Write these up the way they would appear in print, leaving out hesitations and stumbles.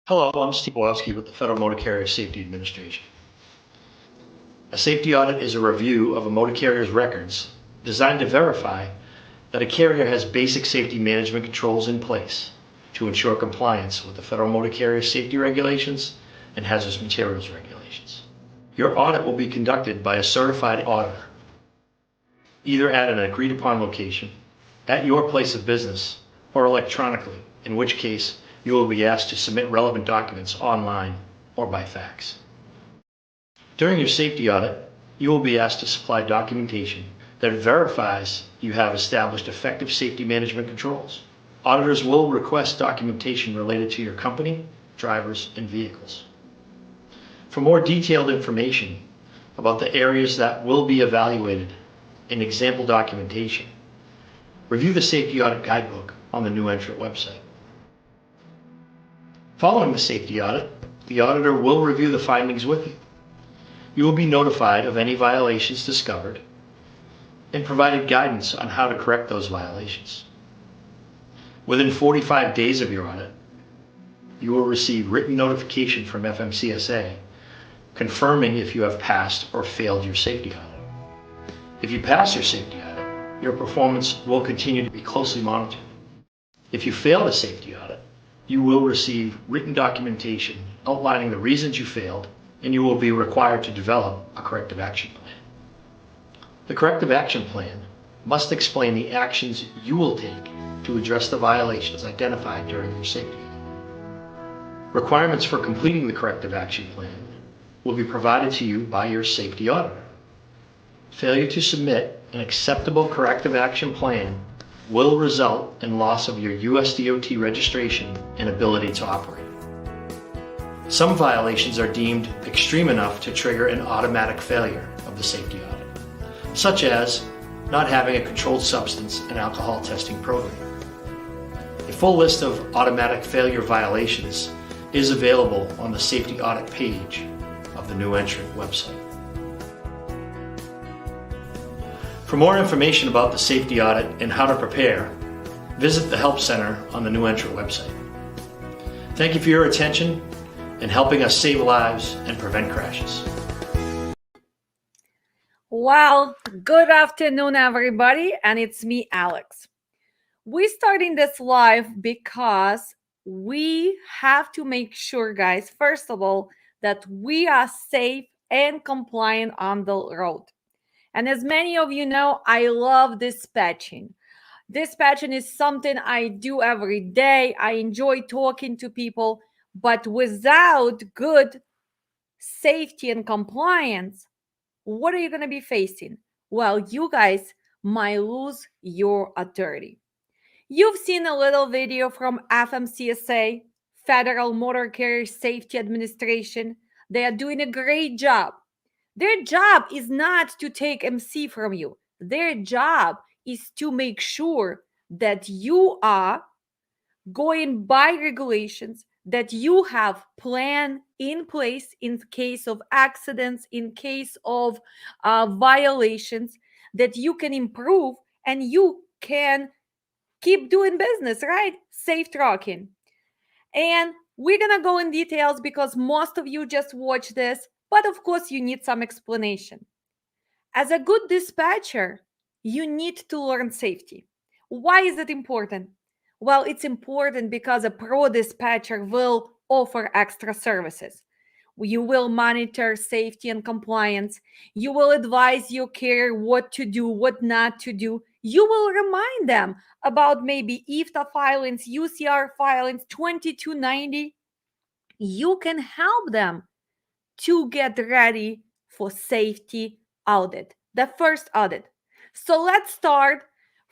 Hello, I'm Steve Wojcicki with the Federal Motor Carrier Safety Administration. A safety audit is a review of a motor carrier's records designed to verify that a carrier has basic safety management controls in place to ensure compliance with the Federal Motor Carrier Safety Regulations and Hazardous Materials Regulations. Your audit will be conducted by a certified auditor, either at an agreed-upon location, at your place of business, or electronically, in which case you will be asked to submit relevant documents online or by fax. During your safety audit, you will be asked to supply documentation that verifies you have established effective safety management controls. Auditors will request documentation related to your company, drivers, and vehicles. For more detailed information about the areas that will be evaluated in example documentation, review the Safety Audit Guidebook on the New Entrant website. Following the safety audit, the auditor will review the findings with you. You will be notified of any violations discovered and provided guidance on how to correct those violations. Within 45 days of your audit, you will receive written notification from FMCSA confirming if you have passed or failed your safety audit. If you pass your safety audit, your performance will continue to be closely monitored. If you fail the safety audit, you will receive written documentation outlining the reasons you failed, and you will be required to develop a corrective action plan. The corrective action plan must explain the actions you will take to address the violations identified during your safety audit. Requirements for completing the corrective action plan will be provided to you by your safety auditor. Failure to submit an acceptable corrective action plan will result in loss of your USDOT registration and ability to operate. Some violations are deemed extreme enough to trigger an automatic failure of the safety audit, such as not having a controlled substance and alcohol testing program. A full list of automatic failure violations is available on the safety audit page of the New Entrant website. For more information about the safety audit and how to prepare, visit the Help Center on the New Entrant website. Thank you for your attention and helping us save lives and prevent crashes. Well, good afternoon, everybody, and it's me, Alex. We're starting this live because we have to make sure, guys, first of all, that we are safe and compliant on the road. And as many of you know, I love dispatching. Dispatching is something I do every day. I enjoy talking to people, but without good safety and compliance, what are you going to be facing? Well, you guys might lose your authority. You've seen a little video from FMCSA, Federal Motor Carrier Safety Administration. They are doing a great job. Their job is not to take MC from you. Their job is to make sure that you are going by regulations, that you have plan in place in case of accidents, in case of violations, that you can improve and you can keep doing business, right? Safe trucking. And we're going to go in details because most of you just watch this. But of course, you need some explanation. As a good dispatcher, you need to learn safety. Why is it important? Well, it's important because a pro dispatcher will offer extra services. You will monitor safety and compliance. You will advise your carrier what to do, what not to do. You will remind them about maybe IFTA filings, UCR filings, 2290. You can help them to get ready for safety audit, the first audit. So let's start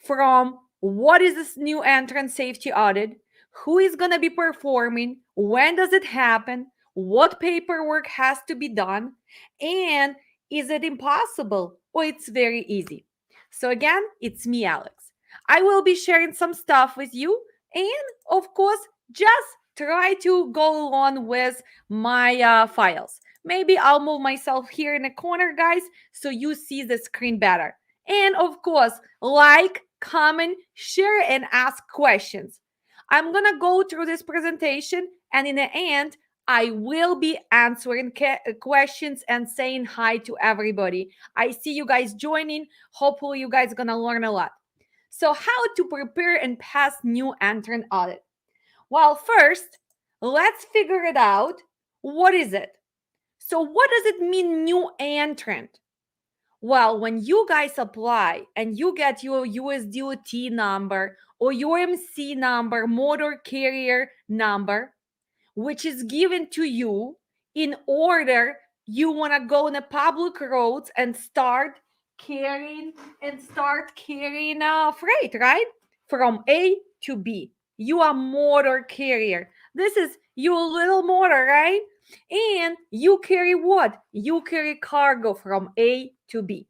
from what is this new entrant safety audit? Who is going to be performing? When does it happen? What paperwork has to be done? And is it impossible or it's very easy? So again, it's me, Alex. I will be sharing some stuff with you and of course, just try to go along with my files. Maybe I'll move myself here in the corner, guys, so you see the screen better. And of course, like, comment, share, and ask questions. I'm going to go through this presentation And in the end, I will be answering questions and saying hi to everybody. I see you guys joining. Hopefully, you guys are going to learn a lot. So, how to prepare and pass new entrant audit? Well, first, let's figure it out. What is it? So, what does it mean, new entrant? Well, when you guys apply and you get your USDOT number or your MC number, motor carrier number, which is given to you in order you want to go on the public roads and start carrying freight, right? From A to B. You are motor carrier. This is your little motor, right? And you carry what? You carry cargo from A to B.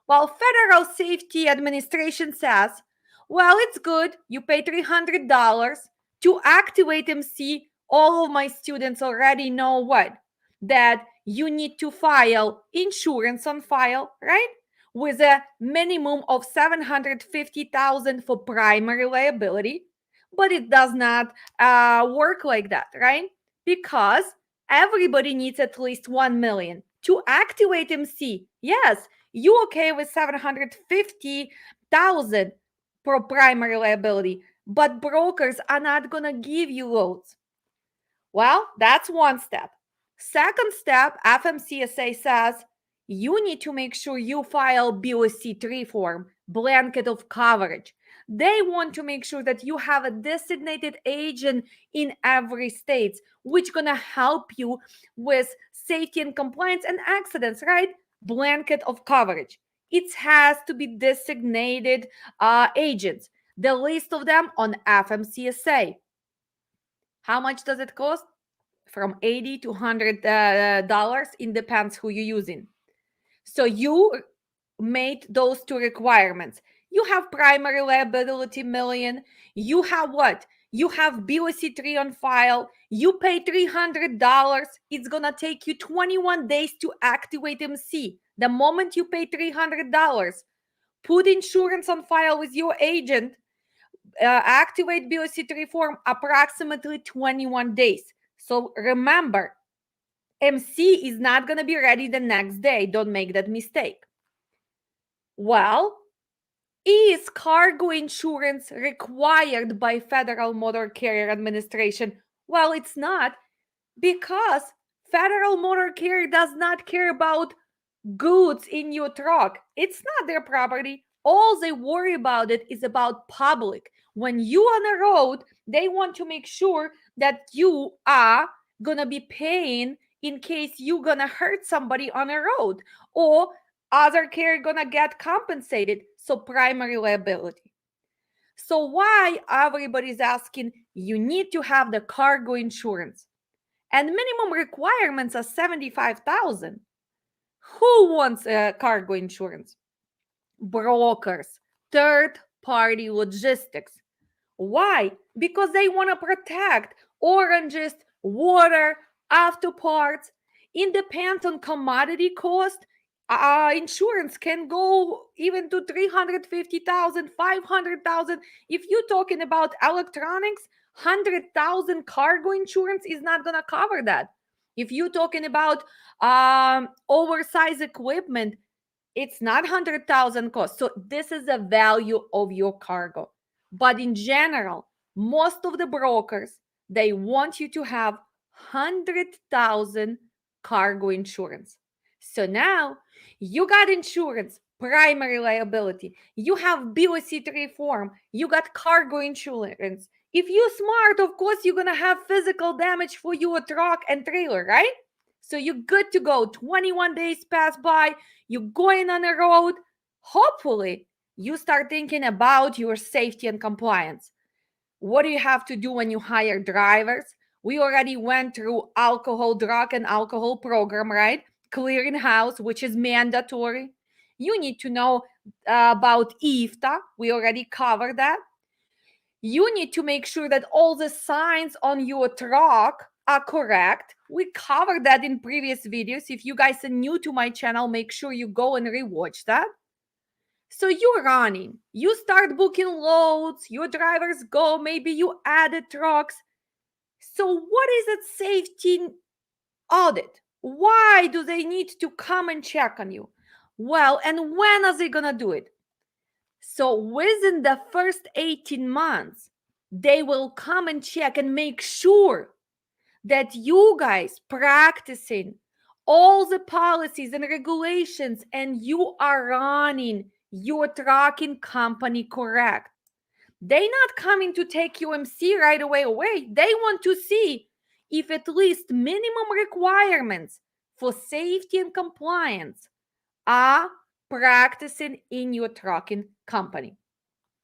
While Federal Safety Administration says, well, it's good. You pay $300 to activate MC. All of my students already know what? That you need to file insurance on file, right? With a minimum of $750,000 for primary liability. But it does not work like that, right? Because everybody needs at least 1 million to activate MC. Yes, you okay with 750,000 for primary liability, but brokers are not going to give you loads. Well, that's one step. Second step, FMCSA says you need to make sure you file BOC3 form, blanket of coverage. They want to make sure that you have a designated agent in every state, which going to help you with safety and compliance and accidents, right? Blanket of coverage. It has to be designated agents. The list of them on FMCSA. How much does it cost? From $80 to $100. It depends who you're using. So you made those two requirements. You have primary liability million. You have what? You have BOC3 on file. You pay $300. It's going to take you 21 days to activate MC. The moment you pay $300, put insurance on file with your agent, activate BOC3 form, approximately 21 days. So remember, MC is not going to be ready the next day. Don't make that mistake. Well, is cargo insurance required by Federal Motor Carrier Administration? Well, it's not, because Federal Motor Carrier does not care about goods in your truck. It's not their property. All they worry about it is about public. When you on the road, they want to make sure that you are gonna be paying in case you're gonna hurt somebody on a road, or other carrier gonna get compensated. So primary liability. So why everybody's asking, you need to have the cargo insurance, and minimum requirements are $75,000. Who wants cargo insurance? Brokers, third-party logistics. Why? Because they want to protect oranges, water, auto parts. It depends on commodity cost. Insurance can go even to 350,000, 500,000. If you're talking about electronics, 100,000 cargo insurance is not going to cover that. If you're talking about oversized equipment, it's not 100,000 cost. So this is the value of your cargo. But in general, most of the brokers, they want you to have 100,000 cargo insurance. So now you got insurance, primary liability, you have BOC3 form, you got cargo insurance. If you're smart, of course, you're going to have physical damage for your truck and trailer, right? So you're good to go. 21 days pass by, you're going on the road. Hopefully, you start thinking about your safety and compliance. What do you have to do when you hire drivers? We already went through alcohol, drug, and alcohol program, right? Clearing house, which is mandatory. You need to know about IFTA. We already covered that. You need to make sure that all the signs on your truck are correct. We covered that in previous videos. If you guys are new to my channel, make sure you go and rewatch that. So you're running, you start booking loads, your drivers go, maybe you added trucks. So what is a safety audit? Why do they need to come and check on you? Well, and when are they going to do it? So within the first 18 months, they will come and check and make sure that you guys practicing all the policies and regulations and you are running your trucking company correct. They not coming to take UMC right away. They want to see if at least minimum requirements for safety and compliance are practicing in your trucking company.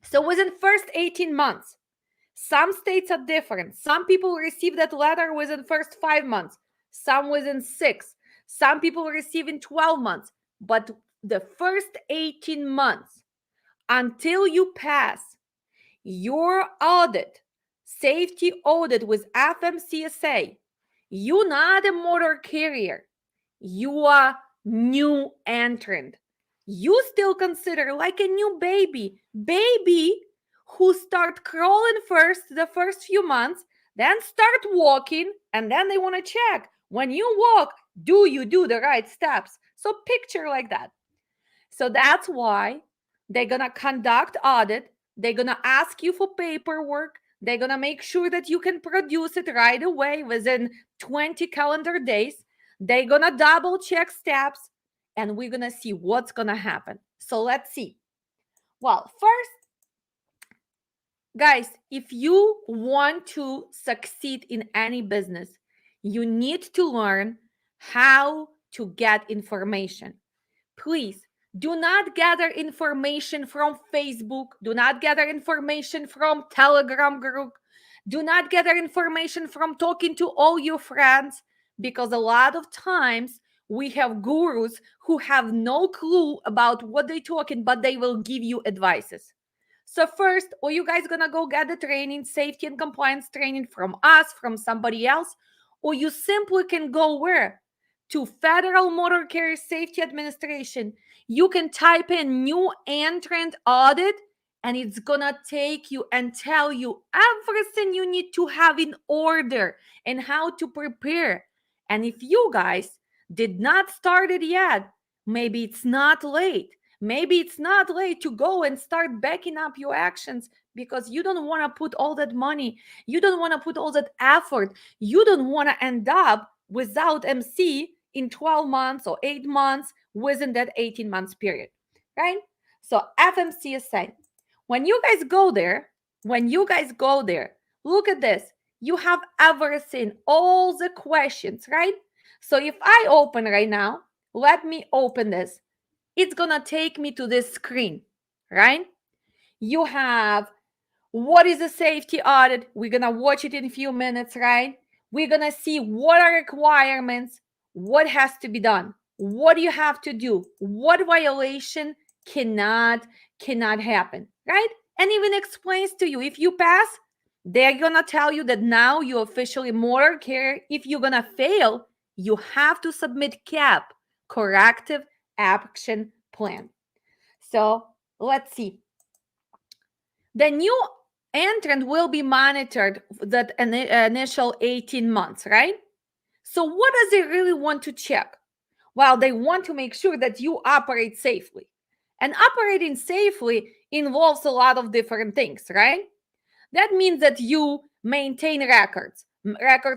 So within first 18 months, some states are different. Some people receive that letter within first 5 months, some within 6. Some people receive in 12 months. But the first 18 months until you pass your audit, safety audit with FMCSA, you're not a motor carrier. You are new entrant. You still consider like a new baby who start crawling first the first few months, then start walking, and then they want to check when you walk, do you do the right steps? So picture like that. So that's why they're gonna conduct audit. They're gonna ask you for paperwork. They're gonna make sure that you can produce it right away within 20 calendar days. They're gonna double check steps, and we're gonna see what's gonna happen. So let's see. Well, first, guys, if you want to succeed in any business, you need to learn how to get information. Please do not gather information from Facebook. Do not gather information from Telegram group. Do not gather information from talking to all your friends, because a lot of times we have gurus who have no clue about what they're talking, but they will give you advices. So first, are you guys gonna go get the training, safety and compliance training from us, from somebody else? Or you simply can go where? To Federal Motor Carrier Safety Administration. You can type in new entrant audit, and it's gonna take you and tell you everything you need to have in order and how to prepare. And if you guys did not start it yet, maybe it's not late. Maybe it's not late to go and start backing up your actions, because you don't want to put all that money. You don't want to put all that effort. You don't want to end up without MC in 12 months or 8 months within that 18 months period, right? So FMCSA, when you guys go there, look at this. You have everything, all the questions, right? So if I open right now, let me open this. It's gonna take me to this screen, right? You have what is a safety audit. We're gonna watch it in a few minutes, right? We're gonna see what are requirements, what has to be done, what do you have to do, what violation cannot happen, right? And even explains to you, if you pass, they're gonna tell you that now you officially motor carrier. If you're gonna fail, you have to submit CAP, corrective action plan. So let's see. The new entrant will be monitored that initial 18 months, right? So what does they really want to check? Well, they want to make sure that you operate safely. And operating safely involves a lot of different things, right? That means that you maintain records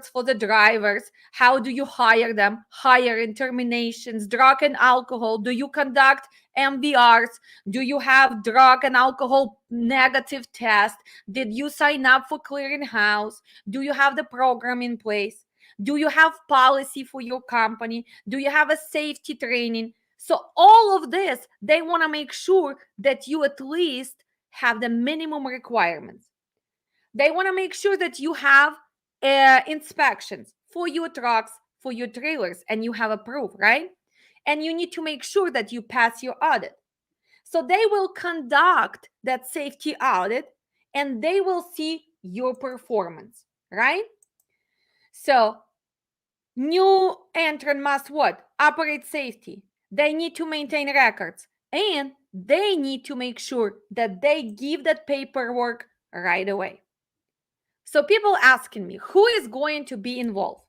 for the drivers. How do you hire them? Hiring, terminations, drug and alcohol. Do you conduct MVRs? Do you have drug and alcohol negative test? Did you sign up for clearinghouse? Do you have the program in place? Do you have policy for your company? Do you have a safety training? So all of this, they want to make sure that you at least have the minimum requirements. They want to make sure that you have inspections for your trucks, for your trailers, and you have a proof, right? And you need to make sure that you pass your audit. So they will conduct that safety audit, and they will see your performance, right? So new entrant must what? Operate safety. They need to maintain records, and they need to make sure that they give that paperwork right away. So people asking me, who is going to be involved?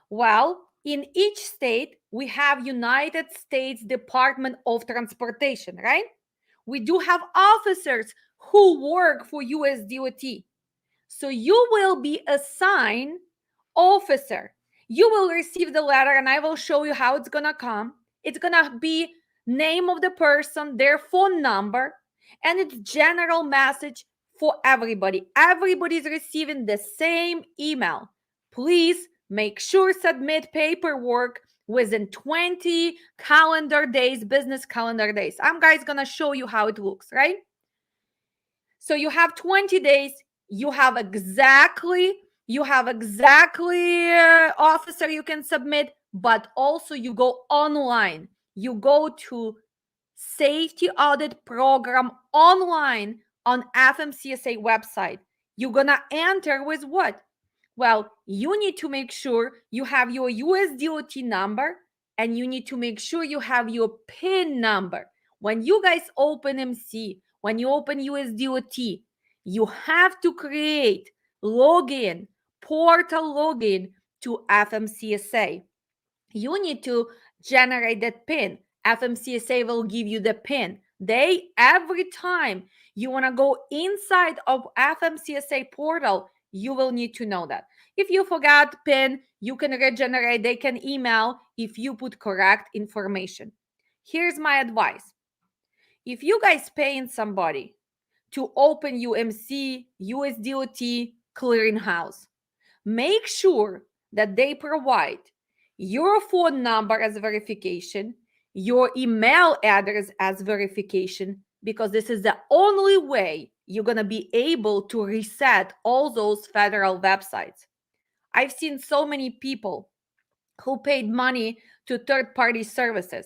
Well, in each state, we have United States Department of Transportation, right? We do have officers who work for USDOT. So you will be assigned officer. You will receive the letter, and I will show you how it's gonna come. It's gonna be name of the person, their phone number, and it's general message for everybody. Everybody's receiving the same email. Please make sure submit paperwork within 20 calendar days, business calendar days. I'm guys gonna show you how it looks, right? So you have 20 days. You have exactly officer you can submit, but also you go online. You go to Safety Audit Program online on FMCSA website. You're gonna enter with what? Well, you need to make sure you have your USDOT number, and you need to make sure you have your PIN number. When you guys open MC, when you open USDOT, you have to create login, portal login to FMCSA. You need to generate that PIN. FMCSA will give you the PIN. They, every time you want to go inside of FMCSA portal, you will need to know that. If you forgot PIN, you can regenerate. They can email if you put correct information. Here's my advice. If you guys paying somebody to open UMC, USDOT clearinghouse, make sure that they provide your phone number as verification, your email address as verification, because this is the only way you're going to be able to reset all those federal websites. I've seen so many people who paid money to third-party services,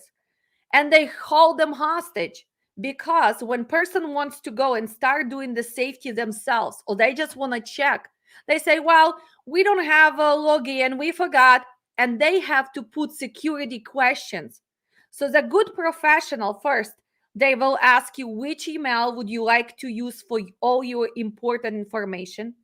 and they hold them hostage because when person wants to go and start doing the safety themselves, or they just want to check, they say, well, we don't have a login, we forgot, and they have to put security questions. So the good professional first, they will ask you which email would you like to use for all your important information.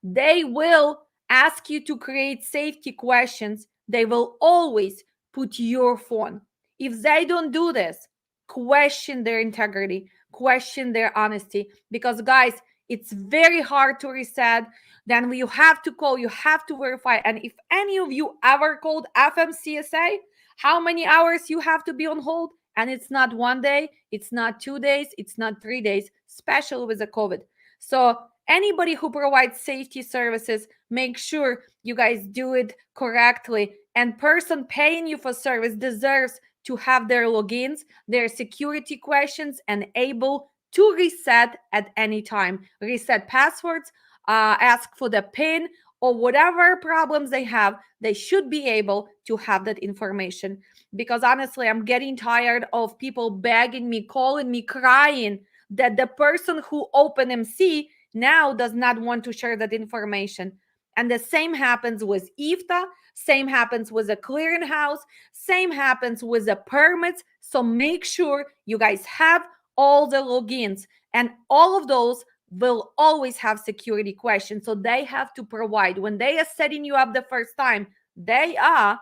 They will ask you to create safety questions. They will always put your phone. If they don't do this, question their integrity, question their honesty, because guys, it's very hard to reset. Then you have to call, you have to verify. And if any of you ever called FMCSA, how many hours you have to be on hold? And it's not 1 day, it's not 2 days, it's not 3 days, especially with the COVID. So anybody who provides safety services, make sure you guys do it correctly. And person paying you for service deserves to have their logins, their security questions, and able to reset at any time. Reset passwords, ask for the PIN, or whatever problems they have, they should be able to have that information. Because honestly, I'm getting tired of people begging me, calling me, crying that the person who opened MC now does not want to share that information. And the same happens with IFTA, same happens with a clearinghouse, same happens with the permits. So make sure you guys have all the logins, and all of those will always have security questions. So they have to provide, when they are setting you up the first time, they are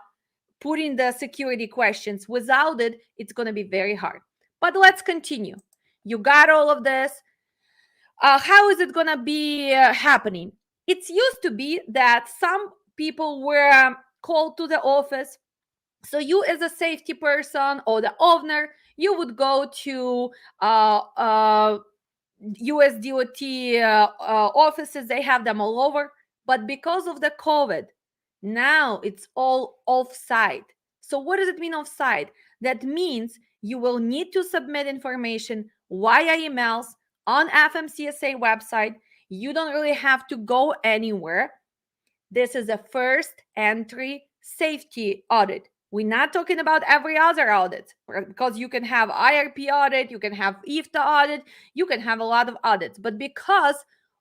putting the security questions. Without it, it's going to be very hard. But let's continue. You got all of this. How is it going to be happening? It used to be that some people were called to the office. So you, as a safety person or the owner, you would go to USDOT offices. They have them all over. But because of the COVID, now it's all offsite. So what does it mean offsite? That means you will need to submit information via emails on FMCSA website. You don't really have to go anywhere. This is a first entry safety audit. We're not talking about every other audit, because you can have IRP audit, you can have IFTA audit, you can have a lot of audits. But because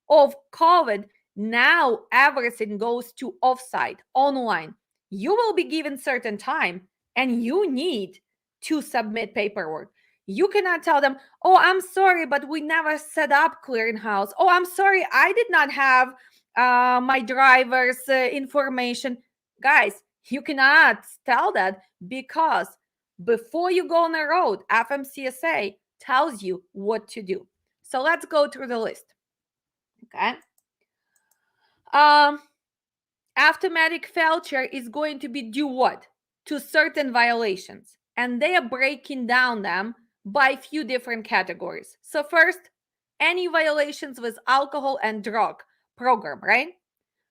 of COVID, now everything goes to offsite, online. You will be given certain time, and you need to submit paperwork. You cannot tell them, oh, I'm sorry, but we never set up clearinghouse. Oh, I'm sorry, I did not have my driver's information. Guys, you cannot tell that, because before you go on the road, FMCSA tells you what to do. So let's go through the list. Okay. Automatic failure is going to be due what? To certain violations. And they are breaking down them by a few different categories. So first, any violations with alcohol and drug program, right?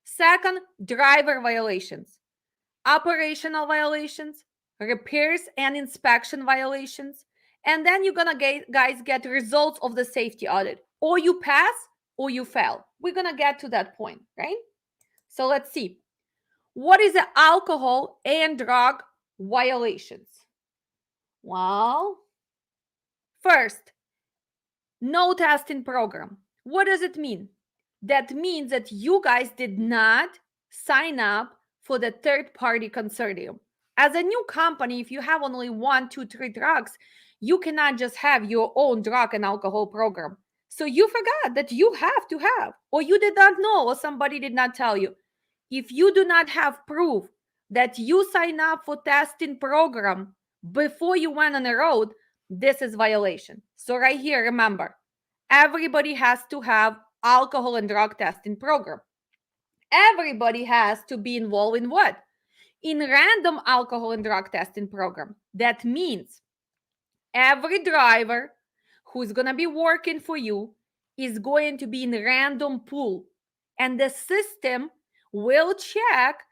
Second, driver violations, operational violations, repairs and inspection violations. And then you're gonna guys get results of the safety audit. Or you pass or you fail. We're gonna get to that point, right? So let's see. What is the alcohol and drug violations? Well, first, no testing program. What does it mean? That means that you guys did not sign up for the third-party consortium. As a new company, if you have only 1, 2, 3 drugs, you cannot just have your own drug and alcohol program. So you forgot that you have to have, or you did not know, or somebody did not tell you. If you do not have proof that you sign up for testing program before you went on the road, this is violation. So right here, remember, everybody has to have alcohol and drug testing program. Everybody has to be involved in what? In random alcohol and drug testing program. That means every driver who's going to be working for you is going to be in random pool. And the system will check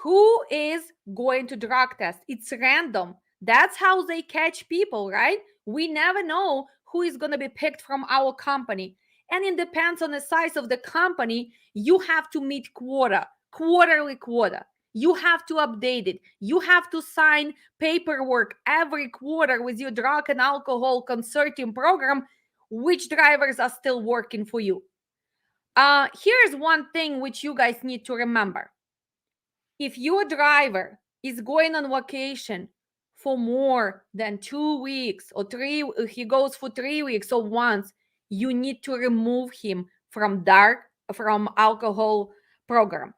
who is going to drug test. It's random. That's how they catch people, right? We never know who is going to be picked from our company. And it depends on the size of the company. You have to meet quarterly quota. You have to update it. You have to sign paperwork every quarter with your drug and alcohol consortium program, which drivers are still working for you. Here's one thing which you guys need to remember. If your driver is going on vacation for more than 2 weeks or 3, he goes for 3 weeks or once, you need to remove him from alcohol program.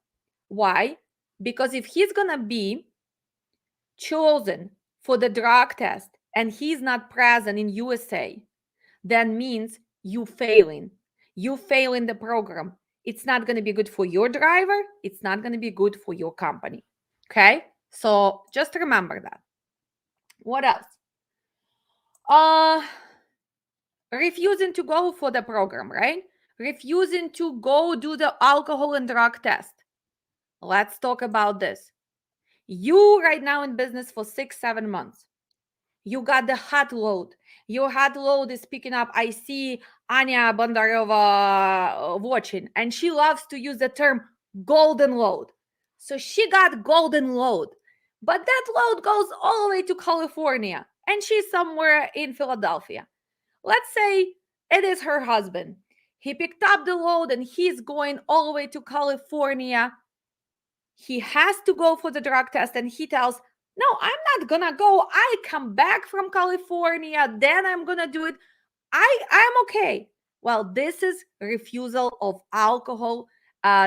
Why? Because if he's gonna be chosen for the drug test and he's not present in USA, that means you failing the program. It's not going to be good for your driver. It's not going to be good for your company. Okay? So just remember that. What else? Refusing to go for the program, right? Refusing to go do the alcohol and drug test. Let's talk about this. You right now in business for 6-7 months. You got the hot load. Your hot load is picking up. I see Anya Bondareva watching, and she loves to use the term golden load. So she got golden load, but that load goes all the way to California, and she's somewhere in Philadelphia. Let's say it is her husband. He picked up the load and he's going all the way to California. He has to go for the drug test, and he tells, no, I'm not gonna go. I come back from California, then I'm gonna do it. I'm okay. Well, this is refusal of alcohol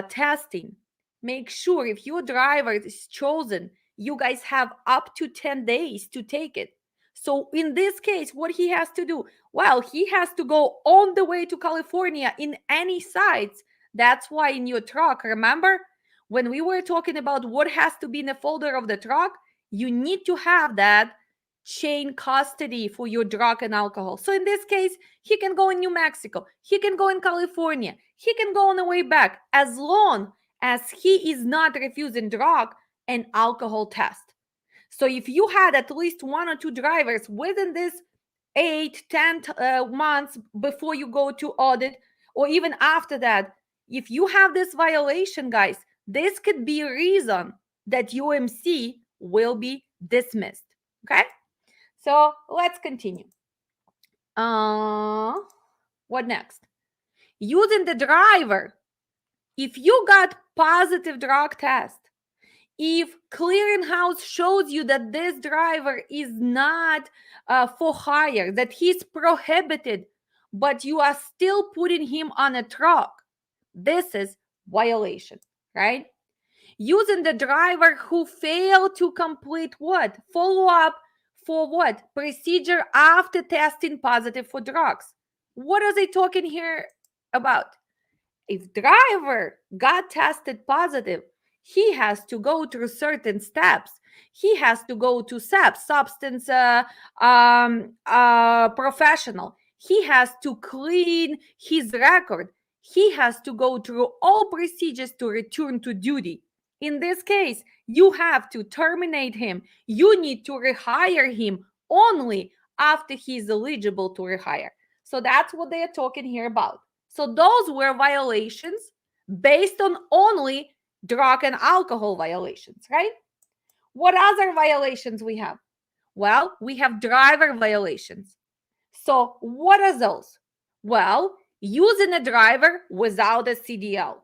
testing. Make sure if your driver is chosen, you guys have up to 10 days to take it. So in this case, what he has to do? Well, he has to go on the way to California in any sites. That's why in your truck, remember when we were talking about what has to be in the folder of the truck, you need to have that chain custody for your drug and alcohol. So in this case, he can go in New Mexico, he can go in California, he can go on the way back, as long as he is not refusing drug and alcohol test. So if you had at least 1 or 2 drivers within this 8-10 months before you go to audit, or even after that, if you have this violation, guys, this could be a reason that UMC will be dismissed. Okay, so let's continue. What next? Using the driver. If you got positive drug test, if clearinghouse shows you that this driver is not for hire, that he's prohibited, but you are still putting him on a truck, this is violation, right? Using the driver who failed to complete what? Follow up for what? Procedure after testing positive for drugs. What are they talking here about? If driver got tested positive, he has to go through certain steps. He has to go to SAP, substance professional. He has to clean his record. He has to go through all procedures to return to duty. In this case, you have to terminate him. You need to rehire him only after he is eligible to rehire. So that's what they are talking here about. So those were violations based on only drug and alcohol violations, right? What other violations we have? Well, we have driver violations. So what are those? Well, using a driver without a CDL.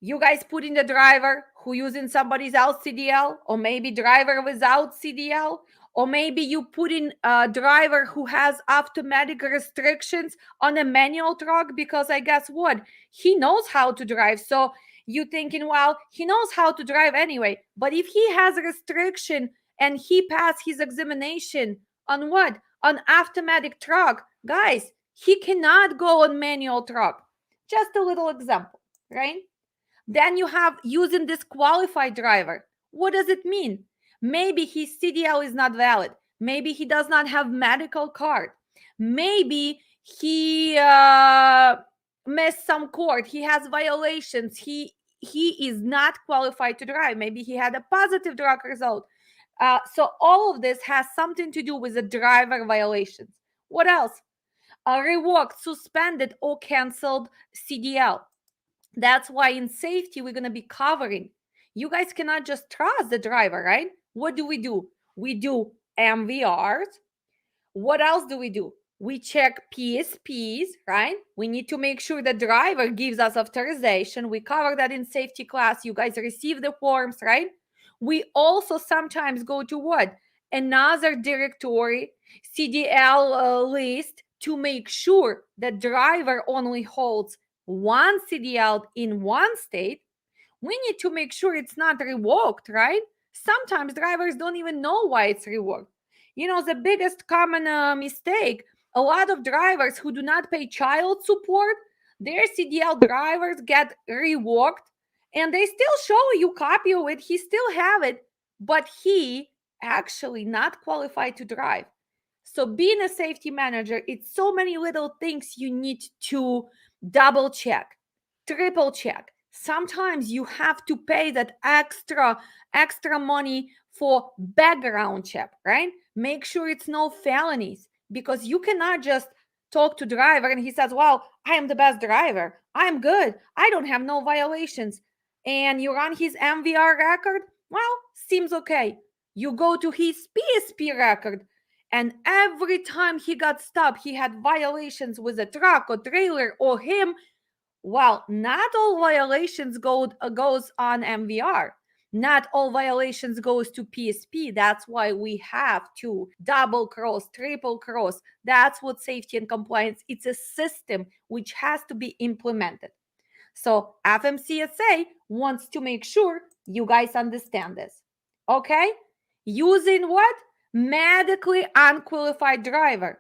You guys put in the driver who using somebody else's CDL, or maybe driver without CDL, or maybe you put in a driver who has automatic restrictions on a manual truck because I guess what? He knows how to drive. So you thinking, well, he knows how to drive anyway. But if he has a restriction and he passed his examination on what? On automatic truck, guys, he cannot go on manual truck. Just a little example, right? Then you have using disqualified driver. What does it mean? Maybe his CDL is not valid. Maybe he does not have medical card. Maybe he missed some court. He has violations. He is not qualified to drive. Maybe he had a positive drug result. So all of this has something to do with the driver violations. What else? Revoked, suspended, or canceled CDL. That's why in safety, we're going to be covering. You guys cannot just trust the driver, right? What do? We do MVRs. What else do? We check PSPs, right? We need to make sure the driver gives us authorization. We cover that in safety class. You guys receive the forms, right? We also sometimes go to what? Another directory, CDL list, to make sure the driver only holds one CDL in one state. We need to make sure it's not revoked, right? Sometimes drivers don't even know why it's revoked. You know, the biggest common mistake, a lot of drivers who do not pay child support, their CDL drivers get revoked and they still show you copy of it. He still have it, but he actually not qualified to drive. So being a safety manager, it's so many little things you need to double check, triple check. Sometimes you have to pay that extra money for background check, right? Make sure it's no felonies, because you cannot just talk to driver and he says, well, I am the best driver. I'm good. I don't have no violations. And you run his MVR record. Well, seems okay. You go to his PSP record. And every time he got stopped, he had violations with a truck or trailer or him. Well, not all violations goes on MVR. Not all violations goes to PSP. That's why we have to double cross, triple cross. That's what safety and compliance. It's a system which has to be implemented. So FMCSA wants to make sure you guys understand this. Okay? Using what? Medically unqualified driver.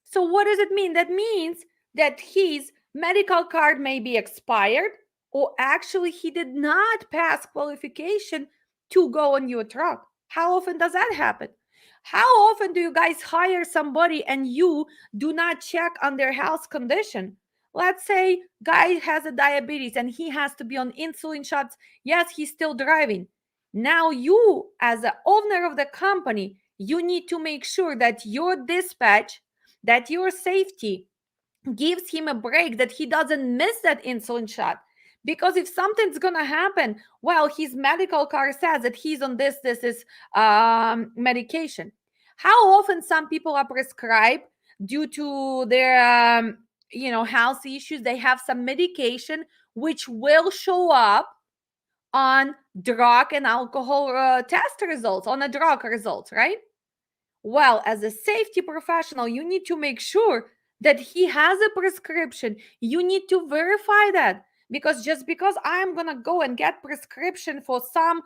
So what does it mean? That means that his medical card may be expired, or actually he did not pass qualification to go on your truck. How often does that happen? How often do you guys hire somebody and you do not check on their health condition? Let's say guy has a diabetes and he has to be on insulin shots. Yes, he's still driving. Now you, as the owner of the company, you need to make sure that your dispatch, that your safety gives him a break, that he doesn't miss that insulin shot. Because if something's going to happen, well, his medical card says that he's on this medication. How often some people are prescribed due to their, health issues, they have some medication which will show up on drug and alcohol test results, on the drug results, right? Well, as a safety professional, you need to make sure that he has a prescription. You need to verify that, Because just because I'm going to go and get prescription for some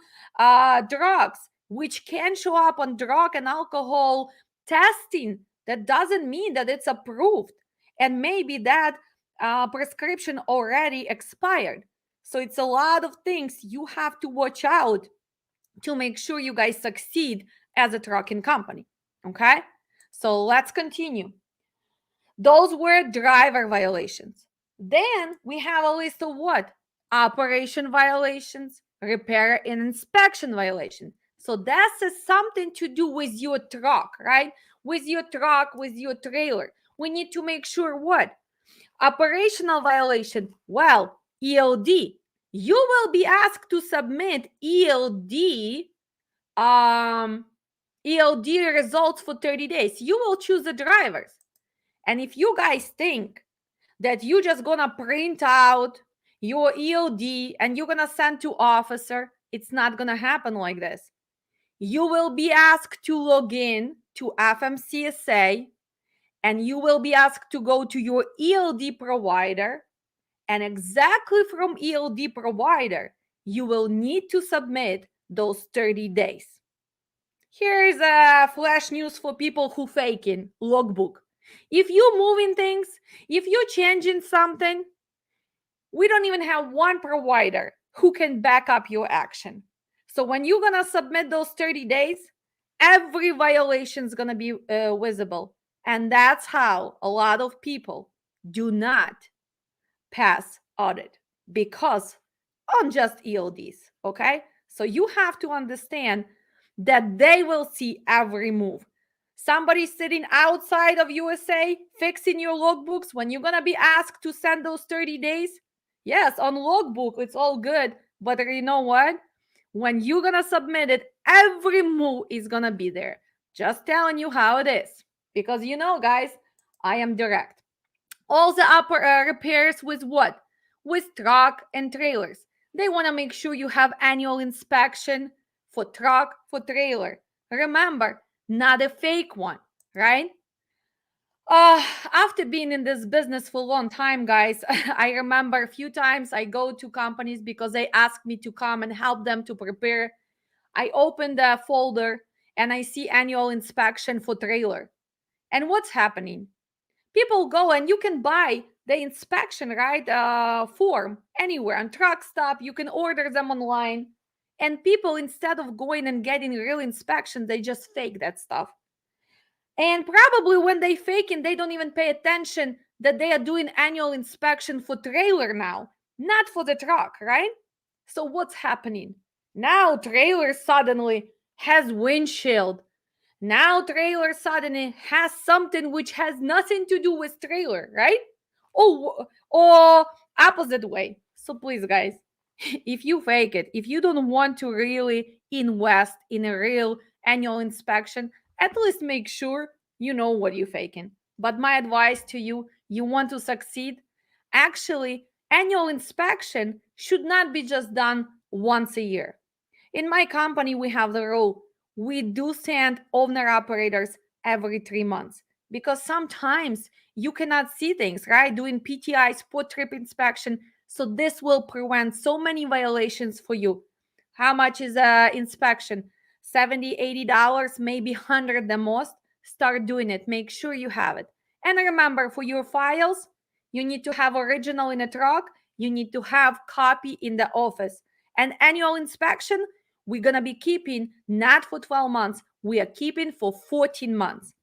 drugs, which can show up on drug and alcohol testing, that doesn't mean that it's approved. And maybe that prescription already expired. So it's a lot of things you have to watch out to make sure you guys succeed as a trucking company. Okay? So let's continue. Those were driver violations. Then we have a list of what? Operation violations, repair and inspection violations. So that has something to do with your truck, right? With your truck, with your trailer. We need to make sure what? Operational violation. Well, ELD. You will be asked to submit ELD results for 30 days. You will choose the drivers. And if you guys think that you just gonna print out your ELD and you're gonna send to officer, it's not gonna happen like this. You will be asked to log in to FMCSA and you will be asked to go to your ELD provider, and exactly from ELD provider, you will need to submit those 30 days. Here's a flash news for people who faking logbook. If you're moving things, if you're changing something, we don't even have one provider who can back up your action. So when you're going to submit those 30 days, every violation is going to be visible. And that's how a lot of people do not pass audit, because on just ELDs, okay? So you have to understand that they will see every move. Somebody sitting outside of USA fixing your logbooks when you're going to be asked to send those 30 days. Yes, on logbook, it's all good. But you know what? When you're going to submit it, every move is going to be there. Just telling you how it is. Because you know, guys, I am direct. All the repairs with what? With truck and trailers. They want to make sure you have annual inspection for truck, for trailer. Remember, not a fake one, right? After being in this business for a long time, guys, I remember a few times I go to companies because they ask me to come and help them to prepare. I open the folder and I see annual inspection for trailer. And what's happening? People go and you can buy the inspection, right, form anywhere on truck stop. You can order them online. And people, instead of going and getting real inspection, they just fake that stuff. And probably when they fake it, they don't even pay attention that they are doing annual inspection for trailer now, not for the truck, right? So what's happening? Now trailer suddenly has windshield. Now trailer suddenly has something which has nothing to do with trailer, right? Or opposite way. So please, guys, if you fake it, if you don't want to really invest in a real annual inspection, at least make sure you know what you're faking. But my advice to you, you want to succeed, actually, annual inspection should not be just done once a year. In my company, we have the rule, we do send owner operators every 3 months, because sometimes you cannot see things, right? Doing PTI, spot trip inspection. So this will prevent so many violations for you. How much is an inspection? $70, $80, maybe $100 the most. Start doing it. Make sure you have it. And remember, for your files, you need to have original in a truck. You need to have copy in the office. And annual inspection, we're going to be keeping not for 12 months. We are keeping for 14 months.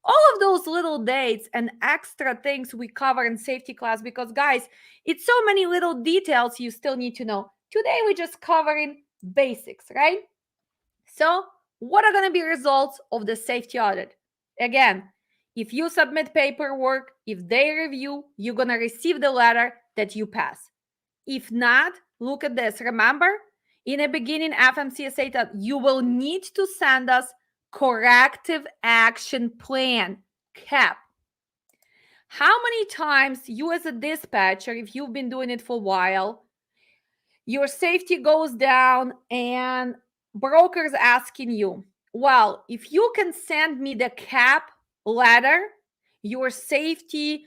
All of those little dates and extra things we cover in safety class, because guys, it's so many little details you still need to know. Today we're just covering basics, right? So what are going to be results of the safety audit? Again, if you submit paperwork, if they review, you're going to receive the letter that you pass. If not, look at this. Remember, in the beginning, FMCSA that you will need to send us corrective action plan, CAP. How many times you as a dispatcher, if you've been doing it for a while, your safety goes down and brokers asking you, well, if you can send me the CAP letter, your safety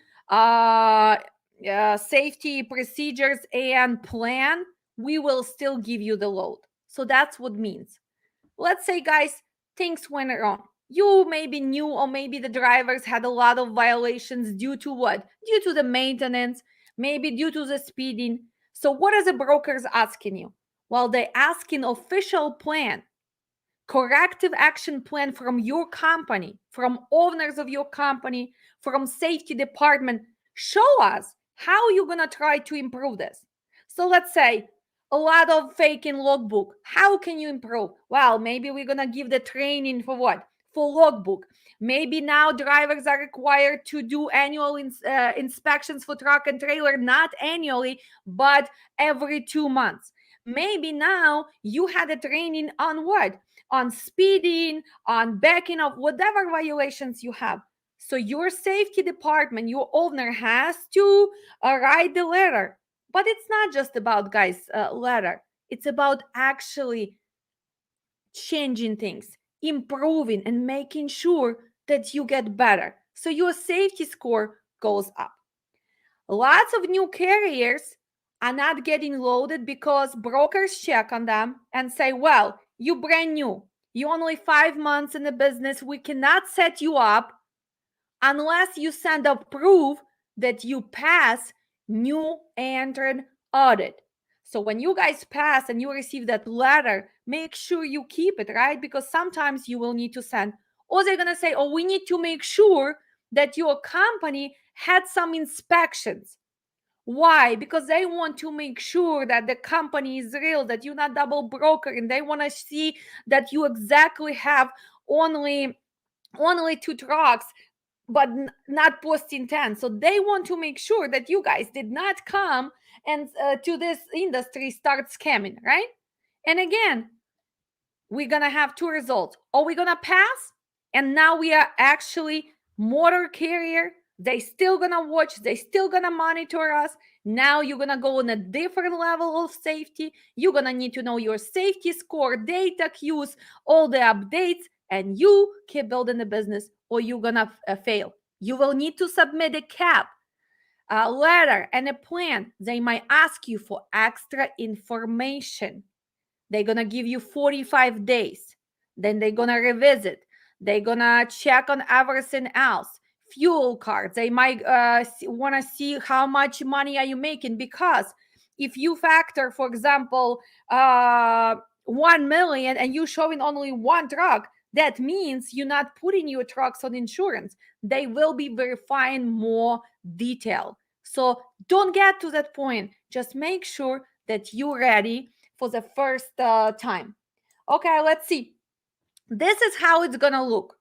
safety procedures and plan, we will still give you the load. So that's what it means. Let's say, guys, things went wrong. You maybe knew, or maybe the drivers had a lot of violations due to what? Due to the maintenance, maybe due to the speeding. So what are the brokers asking you? Well, they asking official plan, corrective action plan from your company, from owners of your company, from safety department. Show us how you're gonna try to improve this. So let's say a lot of faking logbook. How can you improve? Well, maybe we're gonna give the training for what? For logbook. Maybe now drivers are required to do annual inspections for truck and trailer, not annually, but every 2 months. Maybe now you had a training on what? On speeding, on backing up, whatever violations you have. So your safety department, your owner has to write the letter. But it's not just about, guys, letter. It's about actually changing things, improving, and making sure that you get better. So your safety score goes up. Lots of new carriers are not getting loaded because brokers check on them and say, well, you brand new. You only 5 months in the business. We cannot set you up unless you send a proof that you pass new entrant audit. So when you guys pass and you receive that letter, make sure you keep it, right? Because sometimes you will need to send, or they're going to say, oh, we need to make sure that your company had some inspections. Why? Because they want to make sure that the company is real, that you're not double broker, and they want to see that you exactly have only 2 trucks, but not posting 10. So they want to make sure that you guys did not come and to this industry start scamming, right? And again, we're gonna have 2 results. Or we're gonna pass, and now we are actually motor carrier. They still gonna watch, they still gonna monitor us. Now you're gonna go on a different level of safety. You're gonna need to know your safety score, data queues, all the updates, and you keep building the business, or you're gonna fail. You will need to submit a cap, a letter, and a plan. They might ask you for extra information. They're gonna give you 45 days. Then they're gonna revisit. They're gonna check on everything else. Fuel cards. They might want to see how much money are you making, because if you factor, for example, 1 million and you showing only 1 truck, that means you're not putting your trucks on insurance. They will be verifying more detail. So don't get to that point. Just make sure that you're ready for the first time. Okay, let's see. This is how it's gonna look.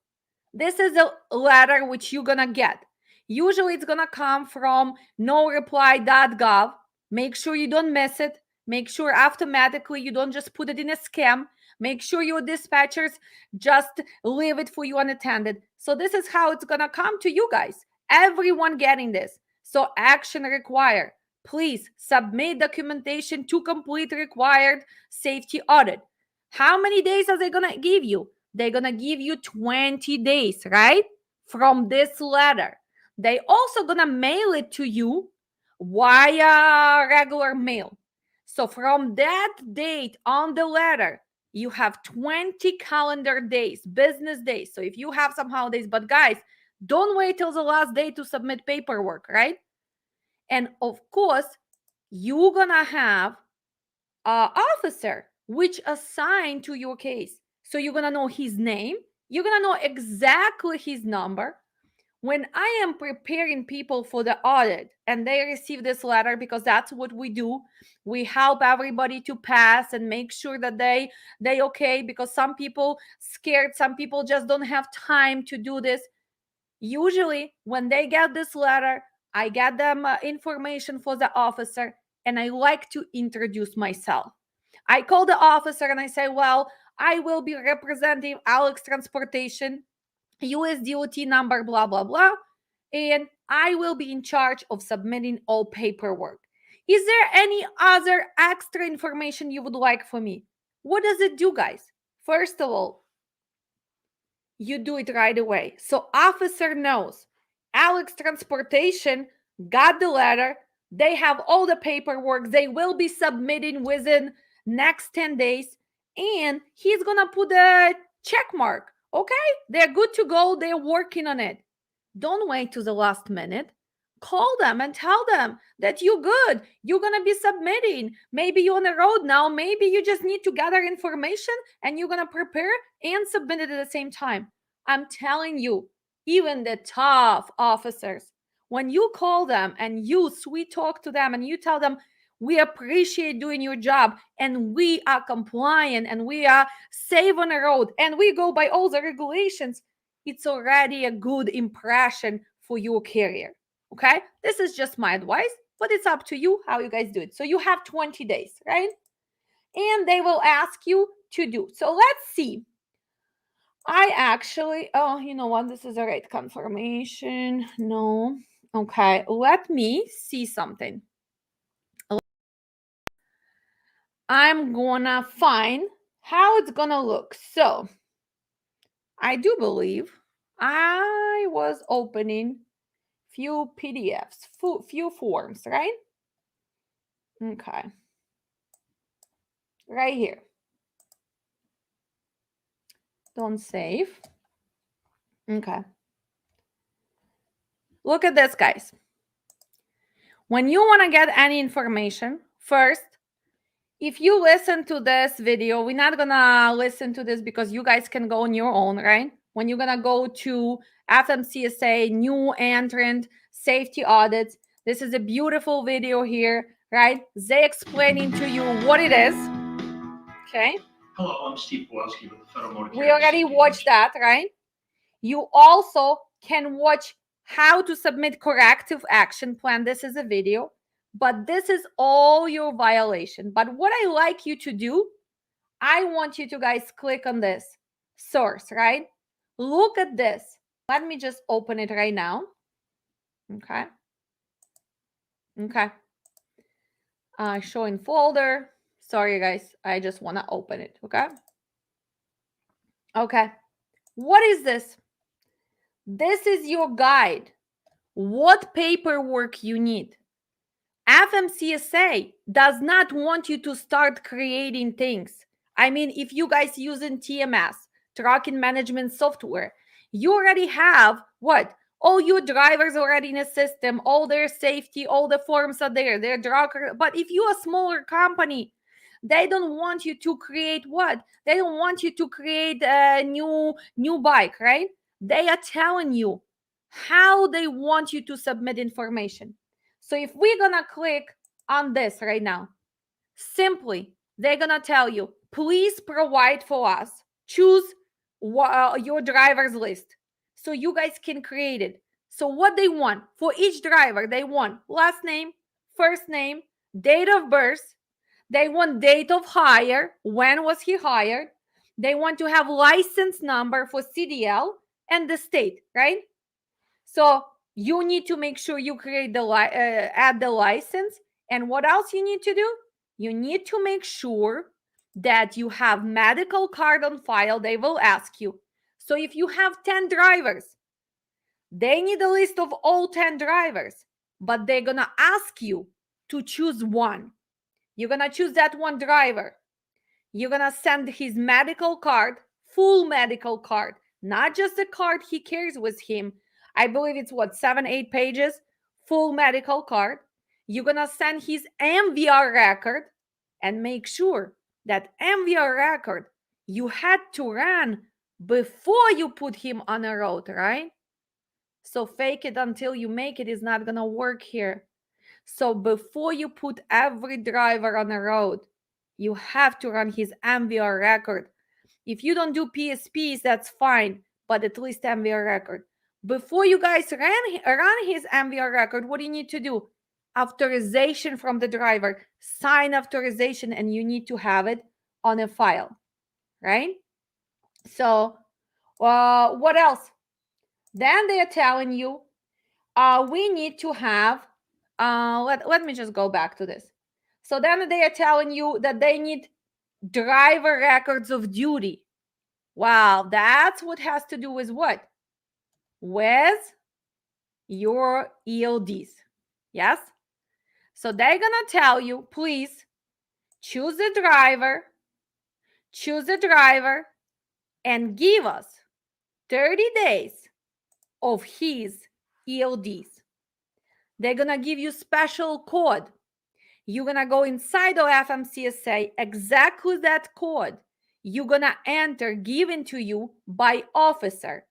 This is a letter which you're gonna get. Usually it's gonna come from noreply.gov. Make sure you don't miss it. Make sure automatically you don't just put it in a scam. Make sure your dispatchers just leave it for you unattended. So this is how it's gonna come to you guys. Everyone getting this. So action required. Please submit documentation to complete required safety audit. How many days are they gonna give you? They're gonna give you 20 days, right? From this letter. They also gonna mail it to you via regular mail. So from that date on the letter, you have 20 calendar days, business days. So if you have some holidays, but guys, don't wait till the last day to submit paperwork, right? And of course, you're gonna have an officer which assigned to your case. So you're gonna know his name, you're gonna know exactly his number. When I am preparing people for the audit and they receive this letter, because that's what we do, we help everybody to pass and make sure that they okay, because some people scared, some people just don't have time to do this. Usually when they get this letter, I get them information for the officer, and I like to introduce myself. I call the officer and I say, well, I will be representing Alex Transportation, USDOT number, blah, blah, blah. And I will be in charge of submitting all paperwork. Is there any other extra information you would like for me? What does it do, guys? First of all, you do it right away. So officer knows Alex Transportation got the letter. They have all the paperwork. They will be submitting within next 10 days. And he's going to put a check mark. Okay, they're good to go. They're working on it. Don't wait to the last minute. Call them and tell them that you're good. You're going to be submitting. Maybe you're on the road now. Maybe you just need to gather information and you're going to prepare and submit it at the same time. I'm telling you, even the tough officers, when you call them and you sweet talk to them and you tell them, we appreciate doing your job and we are compliant and we are safe on the road and we go by all the regulations, it's already a good impression for your carrier. Okay, this is just my advice, but it's up to you how you guys do it. So you have 20 days, right? And they will ask you to do. So let's see. I actually, oh, you know what? This is a rate confirmation. No. Okay, let me see something. I'm gonna find how it's gonna look. So I do believe I was opening few PDFs, few forms, right? Okay. Right here. Don't save. Okay. Look at this, guys. When you want to get any information, first, if you listen to this video, we're not going to listen to this because you guys can go on your own, right? When you're going to go to FMCSA, new entrant safety audits, this is a beautiful video here, right? They explaining to you what it is. Okay. Hello, I'm Steve Pawlowski with the Federal Motor We already watched that, right? You also can watch how to submit corrective action plan. This is a video, but this is all your violation. But what I like you to do, I want you to guys click on this source, right? Look at this. Let me just open it right now. Okay. Okay. Showing folder. Sorry, guys. I just want to open it. Okay. Okay. What is this? This is your guide. What paperwork you need. FMCSA does not want you to start creating things. I mean, if you guys using TMS, tracking management software, you already have what? All your drivers already in a system, all their safety, all the forms are there, their driver. But if you're a smaller company, they don't want you to create what? They don't want you to create a new bike, right? They are telling you how they want you to submit information. So if we're gonna click on this right now, simply they're gonna tell you, please provide for us, choose your driver's list so you guys can create it. So what they want for each driver, they want last name, first name, date of birth, they want date of hire, when was he hired, they want to have license number for CDL and the state, right? So you need to make sure you create the add the license. And what else you need to do? You need to make sure that you have medical card on file. They will ask you. So if you have 10 drivers, they need a list of all 10 drivers, but they're going to ask you to choose one. You're going to choose that one driver. You're going to send his medical card, full medical card, not just the card he carries with him. I believe it's 7-8 pages, full medical card. You're going to send his MVR record and make sure that MVR record you had to run before you put him on a road, right? So fake it until you make it is not going to work here. So before you put every driver on a road, you have to run his MVR record. If you don't do PSPs, that's fine, but at least MVR record. Before you guys run his MVR record, what do you need to do? Authorization from the driver. Sign authorization, and you need to have it on a file, right? So what else? Then they are telling you, we need to have, let me just go back to this. So then they are telling you that they need driver records of duty. Wow, that's what has to do with what? With your ELDs. Yes? So they're gonna tell you, please choose a driver, and give us 30 days of his ELDs. They're gonna give you special code. You're gonna go inside of FMCSA, exactly that code you're gonna enter given to you by officer.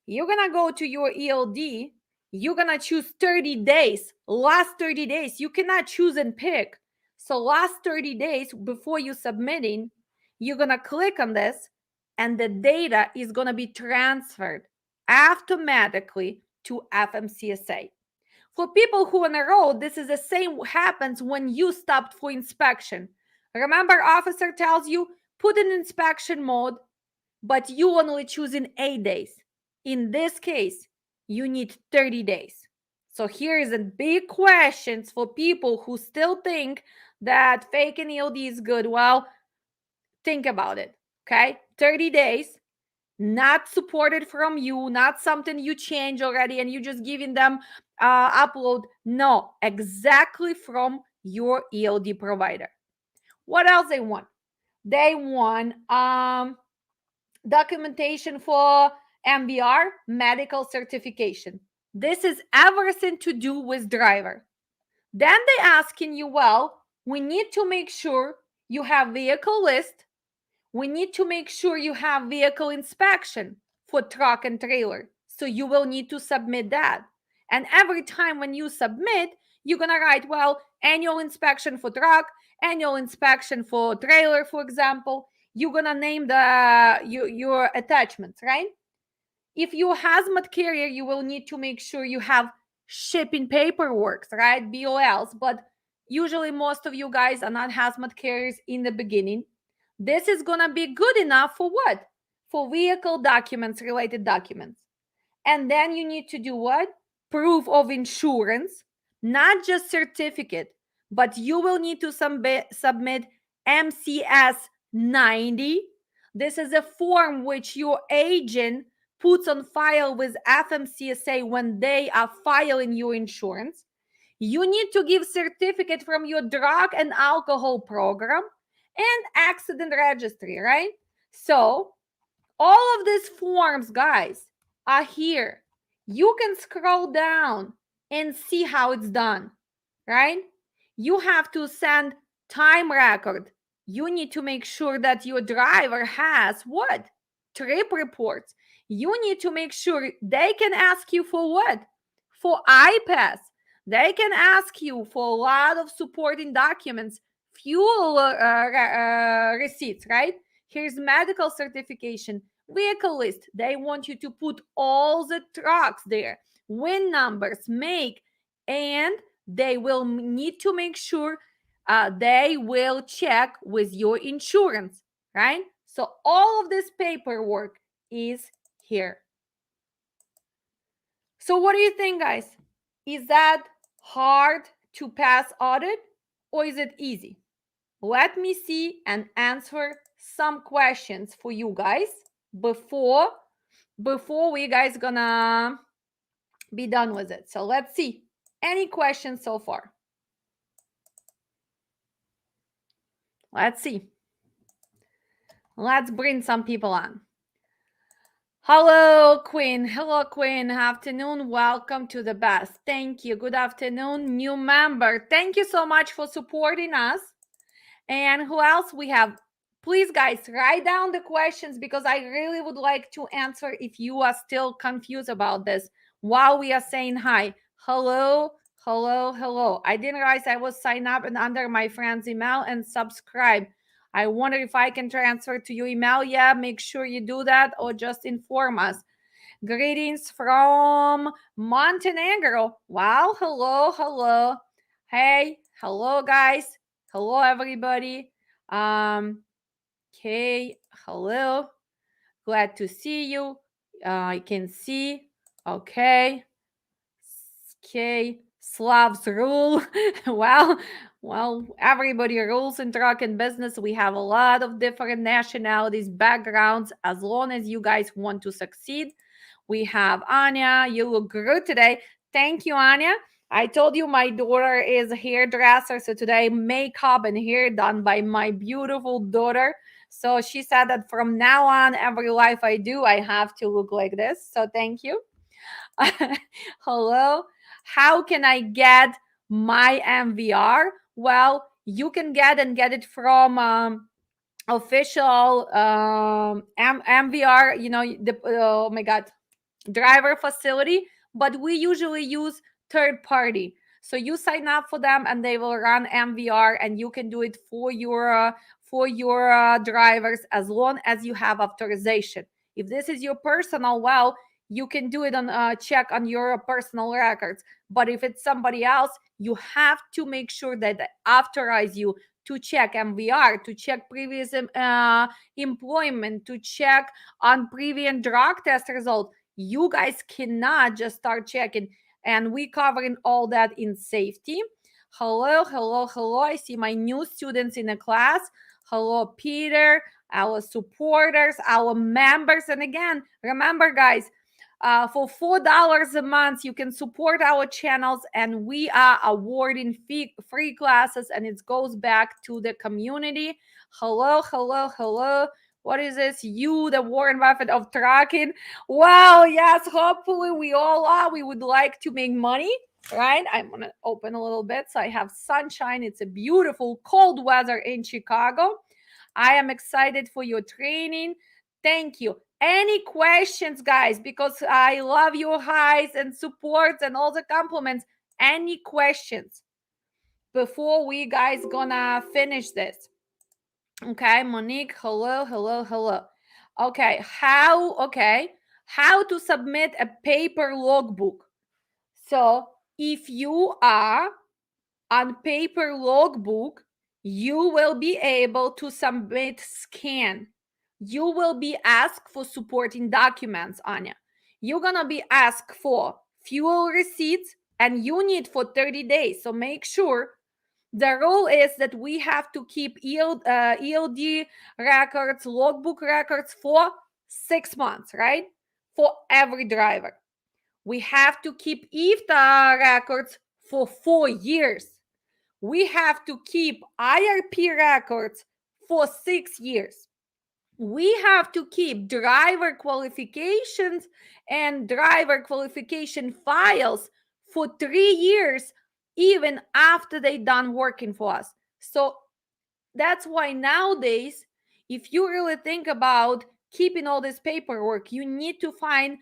You're gonna go to your ELD, you're gonna choose 30 days, last 30 days. You cannot choose and pick. So last 30 days before you submitting, you're gonna click on this and the data is gonna be transferred automatically to FMCSA. For people who on the road, this is the same happens when you stopped for inspection. Remember, officer tells you put in inspection mode, but you only choosing 8 days. In this case, you need 30 days. So here is a big questions for people who still think that fake an ELD is good. Well, think about it, okay? 30 days, not supported from you, not something you change already and you just giving them upload. No, exactly from your ELD provider. What else they want? They want documentation for MBR, medical certification. This is everything to do with driver. Then they asking you, well, we need to make sure you have vehicle list. We need to make sure you have vehicle inspection for truck and trailer. So you will need to submit that. And every time when you submit, you're going to write, well, annual inspection for truck, annual inspection for trailer, for example. You're going to name your attachments, right? If you hazmat carrier, you will need to make sure you have shipping paperwork, right? BOLs. But usually most of you guys are not hazmat carriers in the beginning. This is going to be good enough for what? For vehicle documents, related documents. And then you need to do what? Proof of insurance, not just certificate, but you will need to submit MCS 90. This is a form which your agent puts on file with FMCSA when they are filing your insurance. You need to give certificate from your drug and alcohol program and accident registry, right? So all of these forms, guys, are here. You can scroll down and see how it's done, right? You have to send time record. You need to make sure that your driver has what? Trip reports. You need to make sure they can ask you for what? For iPass. They can ask you for a lot of supporting documents, fuel receipts, right? Here's medical certification, vehicle list. They want you to put all the trucks there, VIN numbers, make, and they will need to make sure they will check with your insurance, right? So all of this paperwork is here. So what do you think, guys? Is that hard to pass audit or is it easy? Let me see and answer some questions for you guys before we guys gonna be done with it. So let's see. Any questions so far? Let's see. Let's bring some people on. Hello, Queen. Hello, Queen. Afternoon. Welcome to the best. Thank you. Good afternoon, new member. Thank you so much for supporting us. And who else we have? Please, guys, write down the questions because I really would like to answer if you are still confused about this while we are saying hi. Hello, hello, hello. I didn't realize I was signed up and under my friend's email and subscribe. I wonder if I can transfer to your email. Yeah, make sure you do that or just inform us. Greetings from Montenegro. Wow, hello, hello. Hey, hello, guys. Hello, everybody. Okay, hello. Glad to see you. I can see. Okay. Okay. Slavs rule. Well, everybody rules in truck and business. We have a lot of different nationalities, backgrounds, as long as you guys want to succeed. We have Anya. You look good today. Thank you, Anya. I told you my daughter is a hairdresser, so today makeup and hair done by my beautiful daughter. So she said that from now on, every life I do, I have to look like this. So thank you. Hello. How can I get my MVR? Well, you can get it from official MVR, oh my God, driver facility, but we usually use third party. So you sign up for them and they will run MVR, and you can do it for your drivers as long as you have authorization. If this is your personal, well, you can do it on check on your personal records. But if it's somebody else, you have to make sure that they authorize you to check MVR, to check previous employment, to check on previous drug test results. You guys cannot just start checking, and we covering all that in safety. Hello, hello, hello. I see my new students in the class. Hello, Peter, our supporters, our members. And again, remember, guys, for $4 a month, you can support our channels, and we are awarding free classes, and it goes back to the community. Hello, hello, hello. What is this? You, the Warren Buffett of trucking? Well, yes, hopefully we all are. We would like to make money, right? I'm going to open a little bit so I have sunshine. It's a beautiful cold weather in Chicago. I am excited for your training. Thank you. Any questions, guys? Because I love your highs and supports and all the compliments. Any questions before we guys gonna finish this? Okay, Monique, hello, hello, hello. Okay, how to submit a paper logbook. So if you are on paper logbook, you will be able to submit scan. You will be asked for supporting documents, Anya. You're gonna be asked for fuel receipts, and you need for 30 days. So make sure. The rule is that we have to keep ELD records, logbook records for 6 months, right? For every driver. We have to keep IFTA records for 4 years. We have to keep IRP records for 6 years. We have to keep driver qualifications and driver qualification files for 3 years, even after they done working for us. So that's why nowadays, if you really think about keeping all this paperwork, you need to find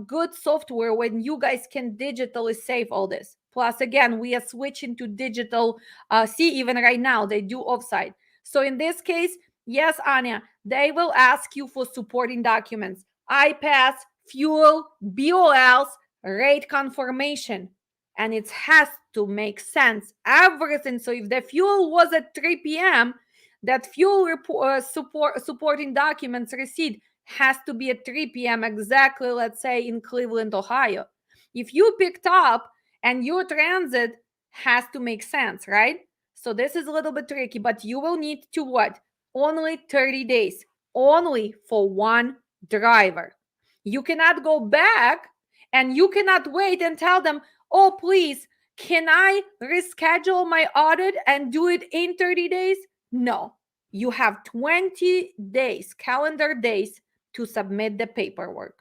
good software when you guys can digitally save all this. Plus, again, we are switching to digital. See, even right now, they do offsite. So in this case, yes, Anya, they will ask you for supporting documents: IPass, fuel, BOLs, rate confirmation. And it has to make sense. Everything. So if the fuel was at 3 p.m., that fuel supporting documents receipt has to be at 3 p.m. exactly, let's say in Cleveland, Ohio. If you picked up and your transit has to make sense, right? So this is a little bit tricky, but you will need to what? Only 30 days, only for one driver. You cannot go back, and you cannot wait and tell them, oh, please, can I reschedule my audit and do it in 30 days? No, you have 20 days, calendar days, to submit the paperwork.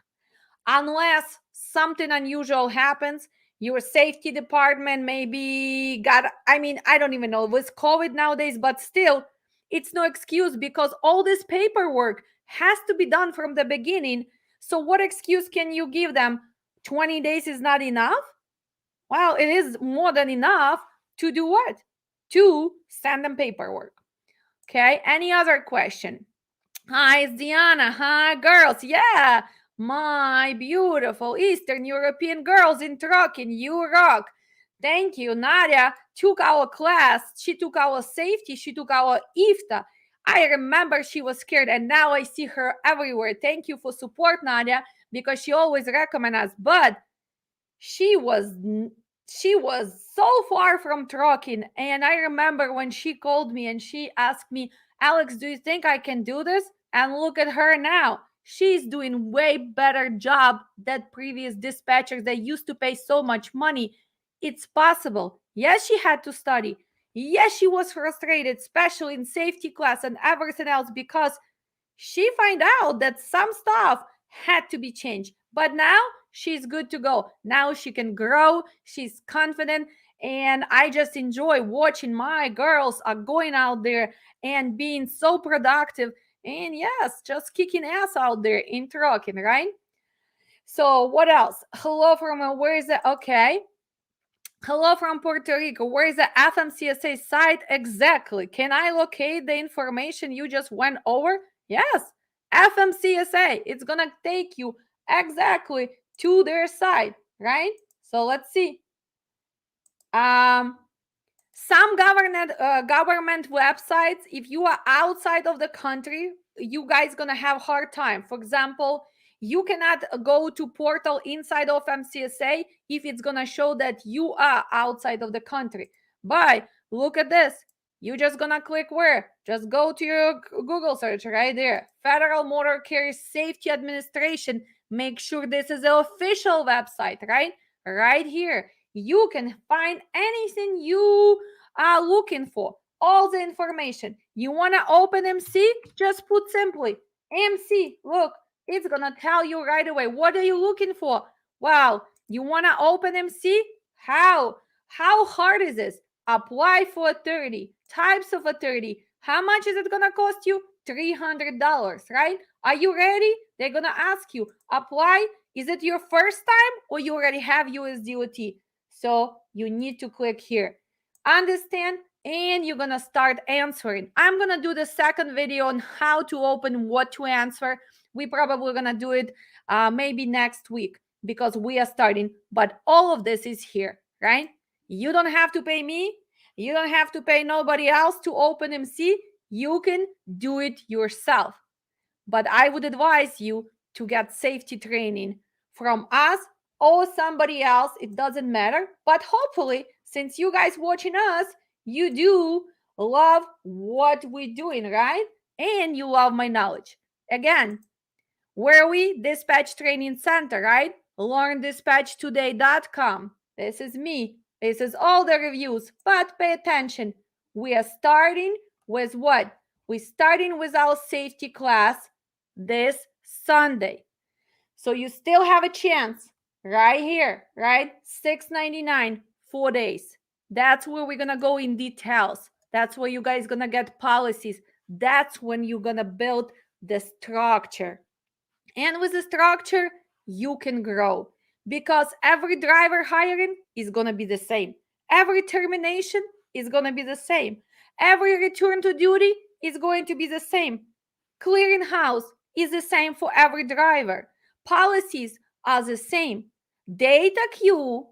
Unless something unusual happens, your safety department maybe I don't even know with COVID nowadays, but still, it's no excuse, because all this paperwork has to be done from the beginning. So what excuse can you give them? 20 days is not enough? Well, it is more than enough to do what? To send them paperwork. Okay, any other question? Hi, it's Diana. Hi, girls. Yeah, my beautiful Eastern European girls in trucking. You rock. Thank you. Nadia took our class. She took our safety. She took our IFTA. I remember she was scared, and now I see her everywhere. Thank you for support, Nadia, because she always recommend us. But she was so far from trucking. And I remember when she called me and she asked me, Alex, do you think I can do this? And look at her now. She's doing way better job than previous dispatchers that used to pay so much money. It's possible. Yes, she had to study. Yes, she was frustrated, especially in safety class and everything else, because she find out that some stuff had to be changed. But now she's good to go. Now she can grow. She's confident. And I just enjoy watching my girls are going out there and being so productive. And yes, just kicking ass out there in trucking, right? So what else? Hello from where is it? Okay. Hello from Puerto Rico. Where is the FMCSA site exactly? Can I locate the information you just went over? Yes, FMCSA. It's gonna take you exactly to their site, right? So let's see. Some government websites, if you are outside of the country, you guys gonna have hard time. For example, you cannot go to portal inside of MCSA if it's gonna show that you are outside of the country. But look at this. You just gonna click where? Just go to your Google search right there. Federal Motor Carrier Safety Administration. Make sure this is the official website, right? Right here. You can find anything you are looking for, all the information. You want to open MC? Just put simply MC. Look, it's going to tell you right away. What are you looking for? Wow, you want to open MC? How? How hard is this? Apply for a 30. Types of a 30. How much is it going to cost you? $300, right? Are you ready? They're going to ask you, apply. Is it your first time or you already have USDOT? So you need to click here. Understand? And you're going to start answering. I'm going to do the second video on how to open, what to answer. We probably going to do it maybe next week because we are starting. But all of this is here, right? You don't have to pay me. You don't have to pay nobody else to open MC. You can do it yourself. But I would advise you to get safety training from us or somebody else. It doesn't matter. But hopefully, since you guys watching us, you do love what we're doing, right? And you love my knowledge. Again, where are we? Dispatch Training Center, right? LearnDispatchToday.com. This is me. This is all the reviews. But pay attention. We are starting with what? We're starting with our safety class this Sunday. So you still have a chance right here, right? $6.99, 4 days. That's where we're going to go in details. That's where you guys going to get policies. That's when you're going to build the structure. And with the structure, you can grow because every driver hiring is going to be the same. Every termination is going to be the same. Every return to duty is going to be the same. Clearinghouse is the same for every driver. Policies are the same. Data queue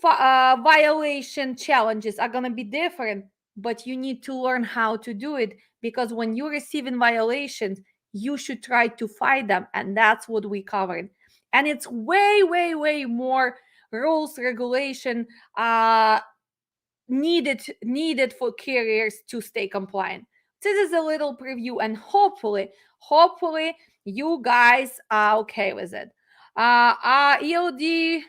violation challenges are going to be different, but you need to learn how to do it because when you're receiving violations, you should try to fight them. And that's what we covered. And it's way, way, way more rules, regulation needed for carriers to stay compliant. This is a little preview, and hopefully you guys are okay with it. Are ELD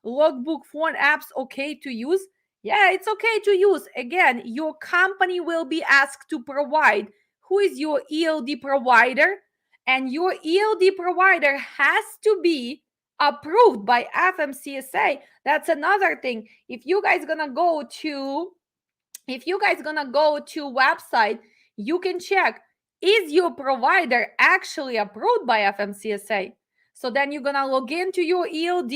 logbook phone apps okay to use? Yeah, it's okay to use. Again, your company will be asked to provide who is your ELD provider, and your ELD provider has to be approved by FMCSA. That's another thing. If you guys gonna go to website, you can check, is your provider actually approved by FMCSA? So then you're gonna log into your ELD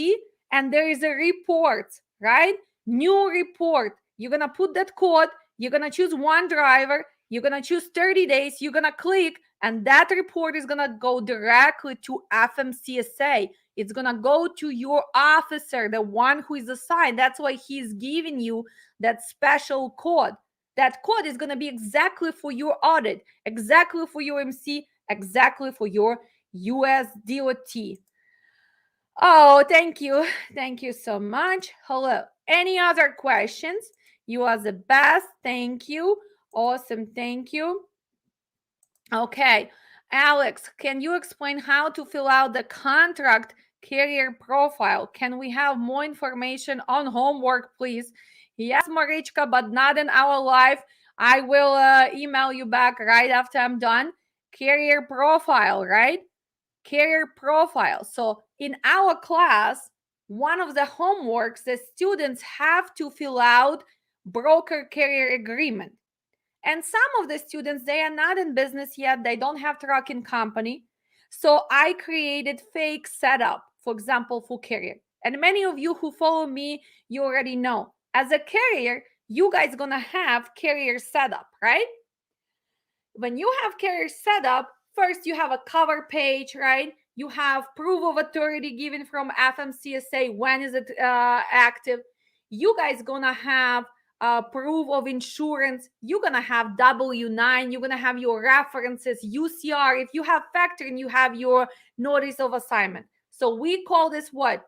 and there is a report, right? New report. You're gonna put that code, you're gonna choose one driver, you're gonna choose 30 days, you're gonna click, and that report is gonna go directly to FMCSA. It's gonna go to your officer, the one who is assigned. That's why he's giving you that special code. That code is gonna be exactly for your audit, exactly for your MC, exactly for your USDOT. Oh, thank you. Thank you so much. Hello. Any other questions? You are the best. Thank you. Awesome. Thank you. Okay. Alex, can you explain how to fill out the contract carrier profile. Can we have more information on homework, please? Yes, Marichka, but not in our live. I will email you back right after I'm done. Carrier profile, right? Carrier profile. So in our class, one of the homeworks, the students have to fill out broker carrier agreement. And some of the students, they are not in business yet. They don't have trucking company. So I created fake setup, for example, for carrier. And many of you who follow me, you already know. As a carrier, you guys gonna have carrier setup, right? When you have carrier setup, first you have a cover page, right? You have proof of authority given from FMCSA. When is it active? You guys gonna have proof of insurance. You're gonna have W-9. You're gonna have your references, UCR. If you have factoring, you have your notice of assignment. So we call this what?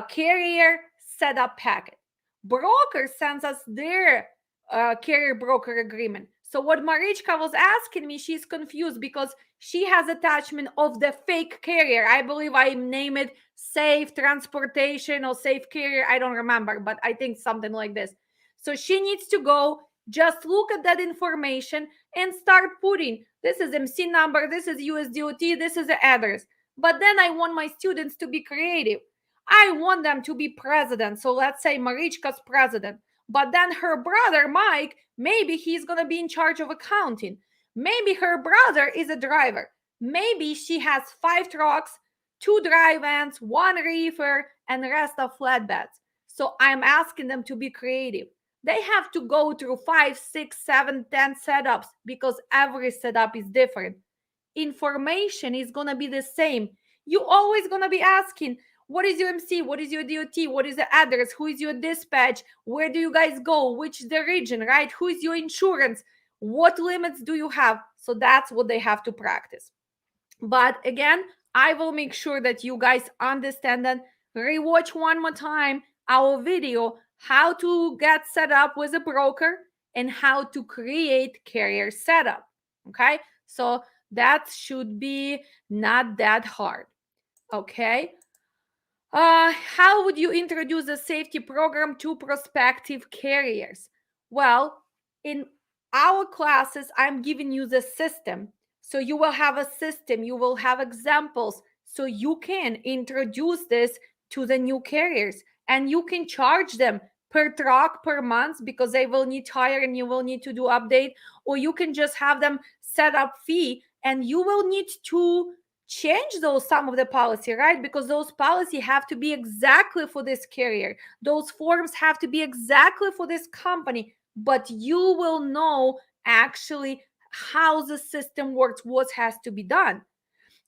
Carrier setup packet. Broker sends us their carrier broker agreement. So what Marichka was asking me, she's confused because she has attachment of the fake carrier. I believe I name it safe transportation or safe carrier. I don't remember, but I think something like this. So she needs to go just look at that information and start putting, this is MC number, this is USDOT, this is the address. But then I want my students to be creative. I want them to be president. So let's say Marichka's president. But then her brother, Mike, maybe he's going to be in charge of accounting. Maybe her brother is a driver. Maybe she has 5 trucks, 2 dry vans, 1 reefer, and the rest of flatbeds. So I'm asking them to be creative. They have to go through 5, 6, 7, 10 setups because every setup is different. Information is going to be the same. You always going to be asking, what is your MC? What is your DOT? What is the address? Who is your dispatch? Where do you guys go? Which is the region, right? Who is your insurance? What limits do you have? So that's what they have to practice. But again, I will make sure that you guys understand that. Rewatch one more time our video, how to get set up with a broker and how to create carrier setup. Okay, so that should be not that hard. Okay. How would you introduce a safety program to prospective carriers? Well, in our classes, I'm giving you the system. So you will have a system, you will have examples, so you can introduce this to the new carriers and you can charge them per truck per month because they will need hire and you will need to do update, or you can just have them set up fee and you will need to change those some of the policy, right? Because those policy have to be exactly for this carrier. Those forms have to be exactly for this company, but you will know actually how the system works, what has to be done.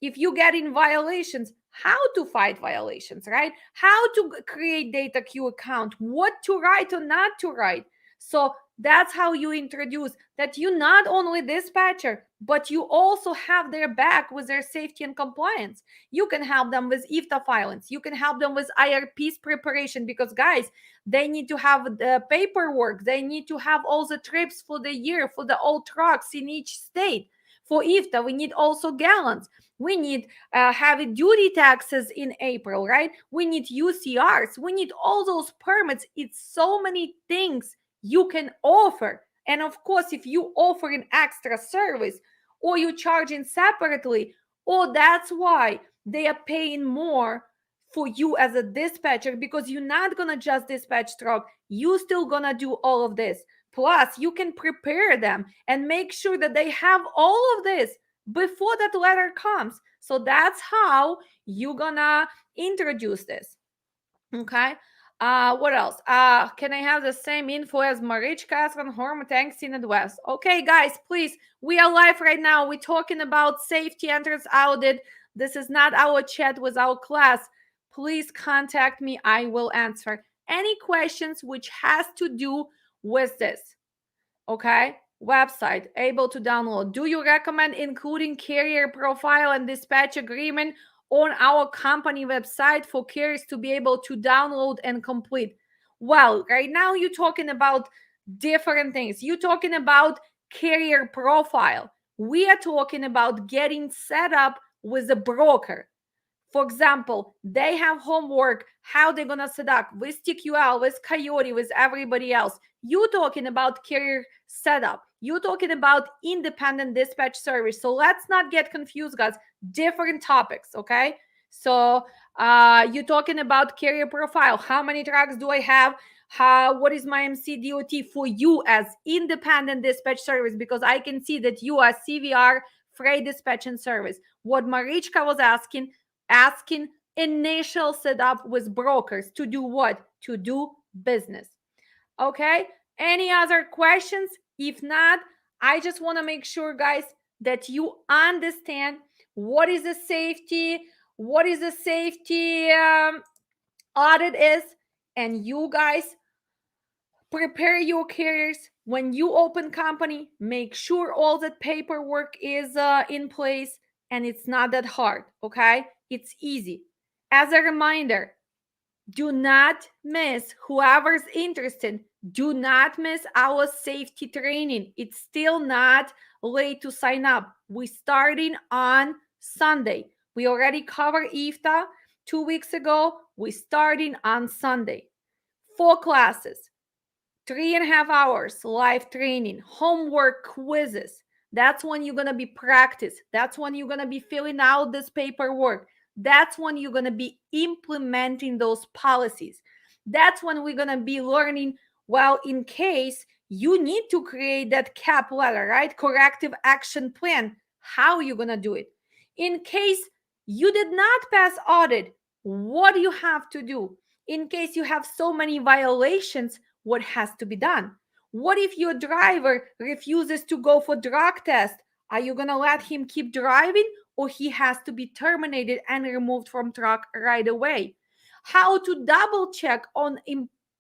If you get in violations, how to fight violations, right? How to create data queue account, what to write or not to write. So that's how you introduce that you not only dispatcher, but you also have their back with their safety and compliance. You can help them with IFTA filings. You can help them with IRP's preparation because, guys, they need to have the paperwork. They need to have all the trips for the year for the old trucks in each state. For IFTA, we need also gallons. We need heavy duty taxes in April, right? We need UCRs. We need all those permits. It's so many things you can offer. And of course, if you offer an extra service or you charging separately, or that's why they are paying more for you as a dispatcher, because you're not gonna just dispatch truck, you still gonna do all of this. Plus, you can prepare them and make sure that they have all of this before that letter comes. So that's how you're gonna introduce this. Okay. What else? Can I have the same info as Marichka on home tanks in the West? Okay, guys, please. We are live right now. We're talking about safety entrance audit. This is not our chat with our class. Please contact me. I will answer any questions which has to do with this. Okay. Website able to download. Do you recommend including carrier profile and dispatch agreement on our company website for carriers to be able to download and complete? Well, right now you're talking about different things. You're talking about carrier profile. We are talking about getting set up with a broker. For example, they have homework, how they're going to set up with TQL, with Coyote, with everybody else. You talking about carrier setup. You talking about independent dispatch service. So let's not get confused, guys. Different topics, okay? So you're talking about carrier profile. How many trucks do I have? What is my MCDOT for you as independent dispatch service? Because I can see that you are CVR, freight dispatch and service. What Marichka was asking initial setup with brokers to do what? To do business. Okay. Any other questions? If not, I just want to make sure, guys, that you understand what is the safety, audit is, and you guys prepare your carriers. When you open company, make sure all that paperwork is in place, and it's not that hard. Okay, it's easy. As a reminder, do not miss, whoever's interested, do not miss our safety training. It's still not late to sign up. We're starting on Sunday. We already covered IFTA 2 weeks ago. We're starting on Sunday. 4 classes, 3.5 hours live training, homework, quizzes. That's when you're going to be practice. That's when you're going to be filling out this paperwork. That's when you're going to be implementing those policies. That's when we're going to be learning, well, in case you need to create that cap letter, right? Corrective action plan. How are you going to do it? In case you did not pass audit, what do you have to do? In case you have so many violations, what has to be done? What if your driver refuses to go for drug test? Are you going to let him keep driving, or he has to be terminated and removed from truck right away? How to double check on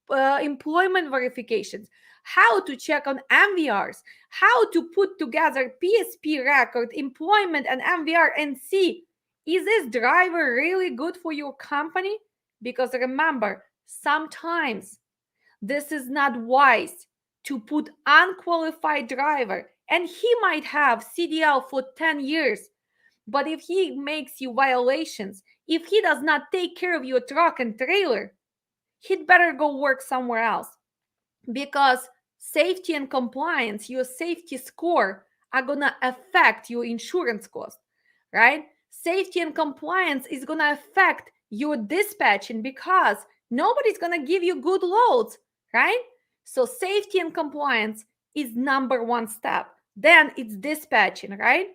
employment verifications, how to check on MVRs, how to put together PSP record, employment and MVR, and see, is this driver really good for your company? Because remember, sometimes this is not wise to put unqualified driver, and he might have CDL for 10 years. But if he makes you violations, if he does not take care of your truck and trailer, he'd better go work somewhere else. Because safety and compliance, your safety score, are going to affect your insurance cost, right? Safety and compliance is going to affect your dispatching, because nobody's going to give you good loads, right? So safety and compliance is number one step. Then it's dispatching, right?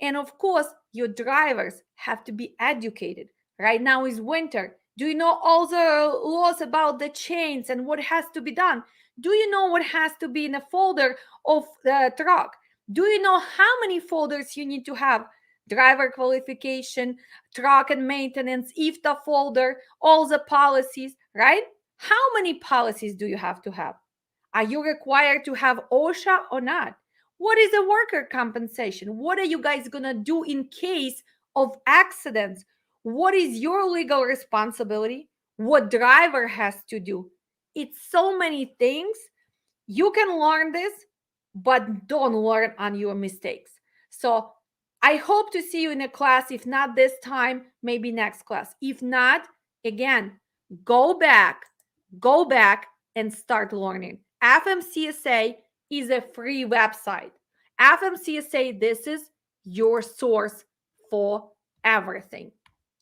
And of course, your drivers have to be educated. Right now is winter. Do you know all the laws about the chains and what has to be done? Do you know what has to be in a folder of the truck? Do you know how many folders you need to have? Driver qualification, truck and maintenance, IFTA folder, all the policies, right? How many policies do you have to have? Are you required to have OSHA or not? What is a worker compensation? What are you guys going to do in case of accidents? What is your legal responsibility? What driver has to do? It's so many things. You can learn this, but don't learn on your mistakes. So I hope to see you in a class. If not this time, maybe next class. If not, again, go back and start learning. FMCSA is a free website. FMCSA, this is your source for everything.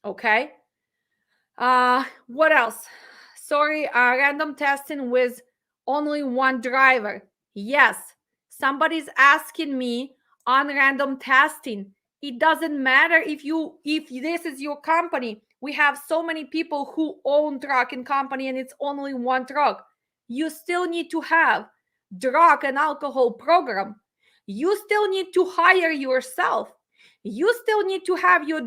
Okay. What else? Sorry, random testing with only one driver. Yes, somebody's asking me on random testing. It doesn't matter if this is your company. We have so many people who own trucking company and it's only one truck. You still need to have drug and alcohol program. You still need to hire yourself. You still need to have your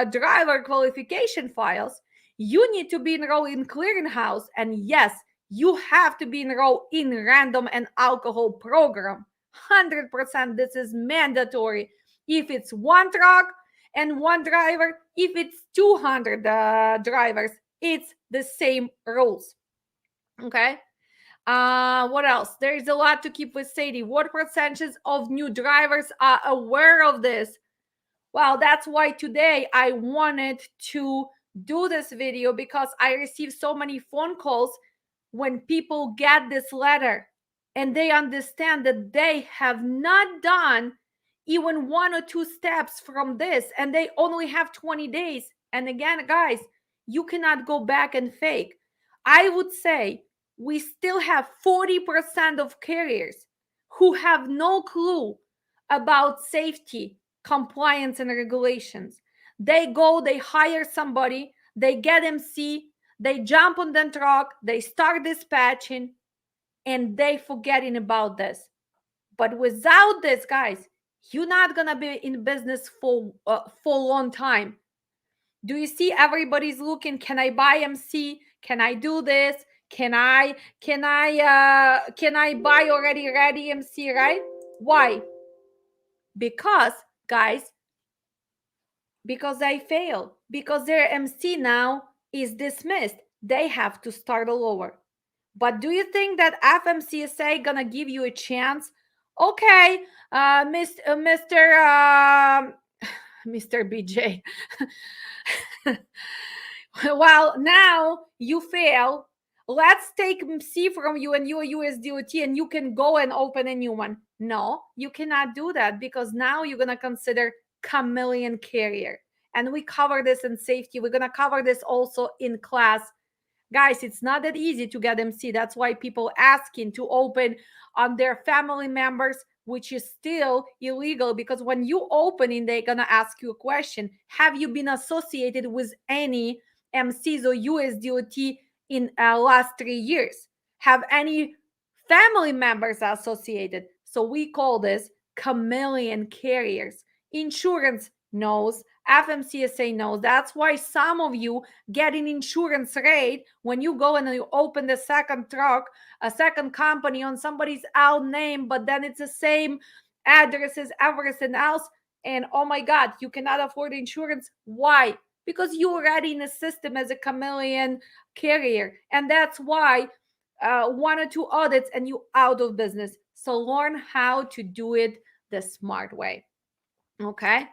driver qualification files. You need to be enrolled in clearinghouse. And yes, you have to be enrolled in random and alcohol program. 100%, this is mandatory. If it's one truck and one driver, if it's 200 drivers, it's the same rules. Okay. What else? There is a lot to keep with safety. What percentage of new drivers are aware of this? Well, that's why today I wanted to do this video, because I received so many phone calls when people get this letter and they understand that they have not done even 1 or 2 steps from this and they only have 20 days. And again, guys, you cannot go back and fake. I would say we still have 40% of carriers who have no clue about safety, compliance, and regulations. They go, they hire somebody, they get MC, they jump on the truck, they start dispatching, and they forgetting about this. But without this, guys, you're not gonna be in business for a long time. Do you see everybody's looking? Can I buy MC? Can I do this? Can I buy already ready MC, right? Why? Because, guys, because they fail, because their MC now is dismissed. They have to start all over. But do you think that FMCSA gonna give you a chance? Okay, Mr. BJ. Well, now you fail. Let's take C from you and your USDOT, and you can go and open a new one. No, you cannot do that, because now you're gonna consider chameleon carrier. And we cover this in safety. We're gonna cover this also in class. Guys, it's not that easy to get MC. That's why people asking to open on their family members, which is still illegal, because when you opening, they're gonna ask you a question. Have you been associated with any MCs or USDOT in last 3 years? Have any family members associated? So we call this chameleon carriers. Insurance knows, FMCSA knows. That's why some of you get an insurance rate when you go and you open the second truck, a second company on somebody's old name, but then it's the same address as everything else. And oh my God, you cannot afford insurance. Why? Because you're already in the system as a chameleon carrier. And that's why 1 or 2 audits and you out of business. So learn how to do it the smart way. Okay.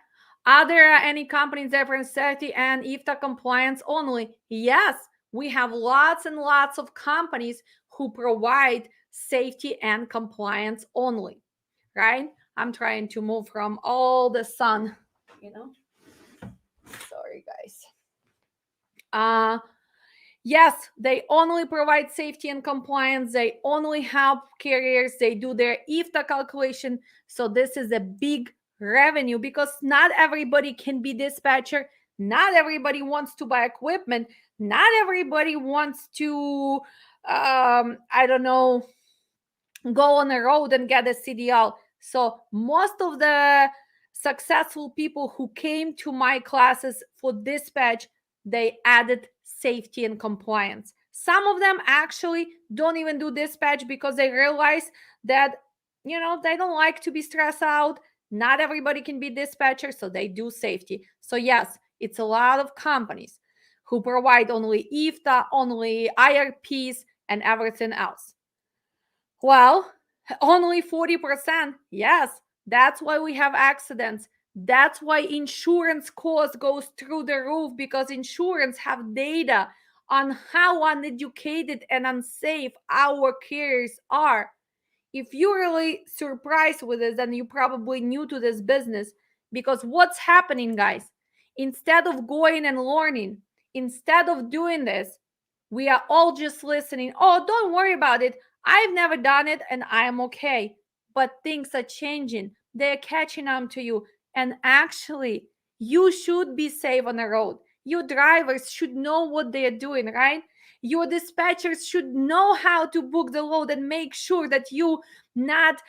Are there any companies that are safety and IFTA compliance only? Yes, we have lots and lots of companies who provide safety and compliance only, right? I'm trying to move from all the sun, you know. Sorry, guys. Yes, they only provide safety and compliance. They only help carriers. They do their IFTA calculation. So this is a big revenue, because not everybody can be dispatcher. Not everybody wants to buy equipment. Not everybody wants to, I don't know, go on a road and get a CDL. So most of the successful people who came to my classes for dispatch, they added safety and compliance. Some of them actually don't even do dispatch because they realize that, they don't like to be stressed out. Not everybody can be dispatcher, so they do safety. So yes, it's a lot of companies who provide only IFTA, only IRPs, and everything else. Well, only 40%. Yes, that's why we have accidents. That's why insurance cost goes through the roof, because insurance have data on how uneducated and unsafe our carriers are. If you're really surprised with this, then you're probably new to this business, because what's happening, guys? Instead of going and learning, instead of doing this, we are all just listening. Oh, don't worry about it. I've never done it and I'm okay. But things are changing. They're catching on to you. And actually, you should be safe on the road. Your drivers should know what they're doing, right? Your dispatchers should know how to book the load and make sure that you not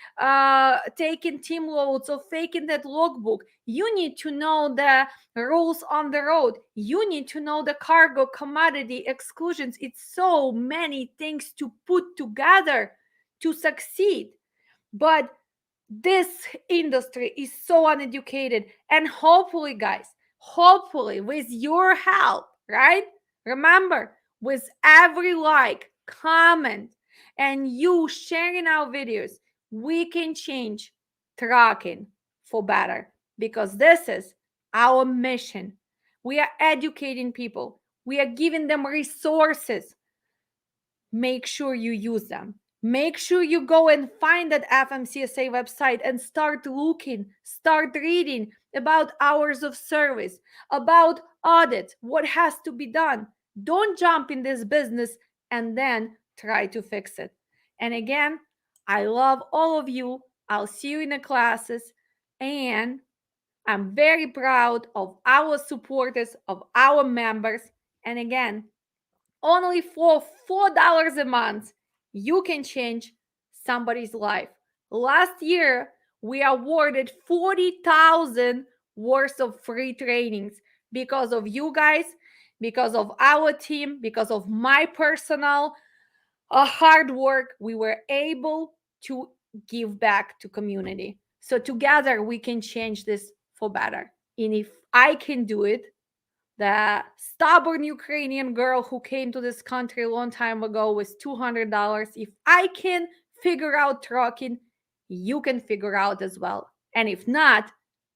taking team loads or faking that logbook. You need to know the rules on the road. You need to know the cargo, commodity, exclusions. It's so many things to put together to succeed. But this industry is so uneducated. And hopefully, guys, hopefully with your help, right? Remember, with every like, comment, and you sharing our videos, we can change trucking for better, because this is our mission. We are educating people. We are giving them resources. Make sure you use them. Make sure you go and find that FMCSA website and start looking, start reading about hours of service, about audits, what has to be done. Don't jump in this business and then try to fix it. And again, I love all of you. I'll see you in the classes. And I'm very proud of our supporters, of our members. And again, only for $4 a month, you can change somebody's life. Last year, we awarded 40,000 worth of free trainings because of you guys, because of our team, because of my personal hard work. We were able to give back to community. So together we can change this for better. And if I can do it, the stubborn Ukrainian girl who came to this country a long time ago with $200. If I can figure out trucking, you can figure out as well. And if not,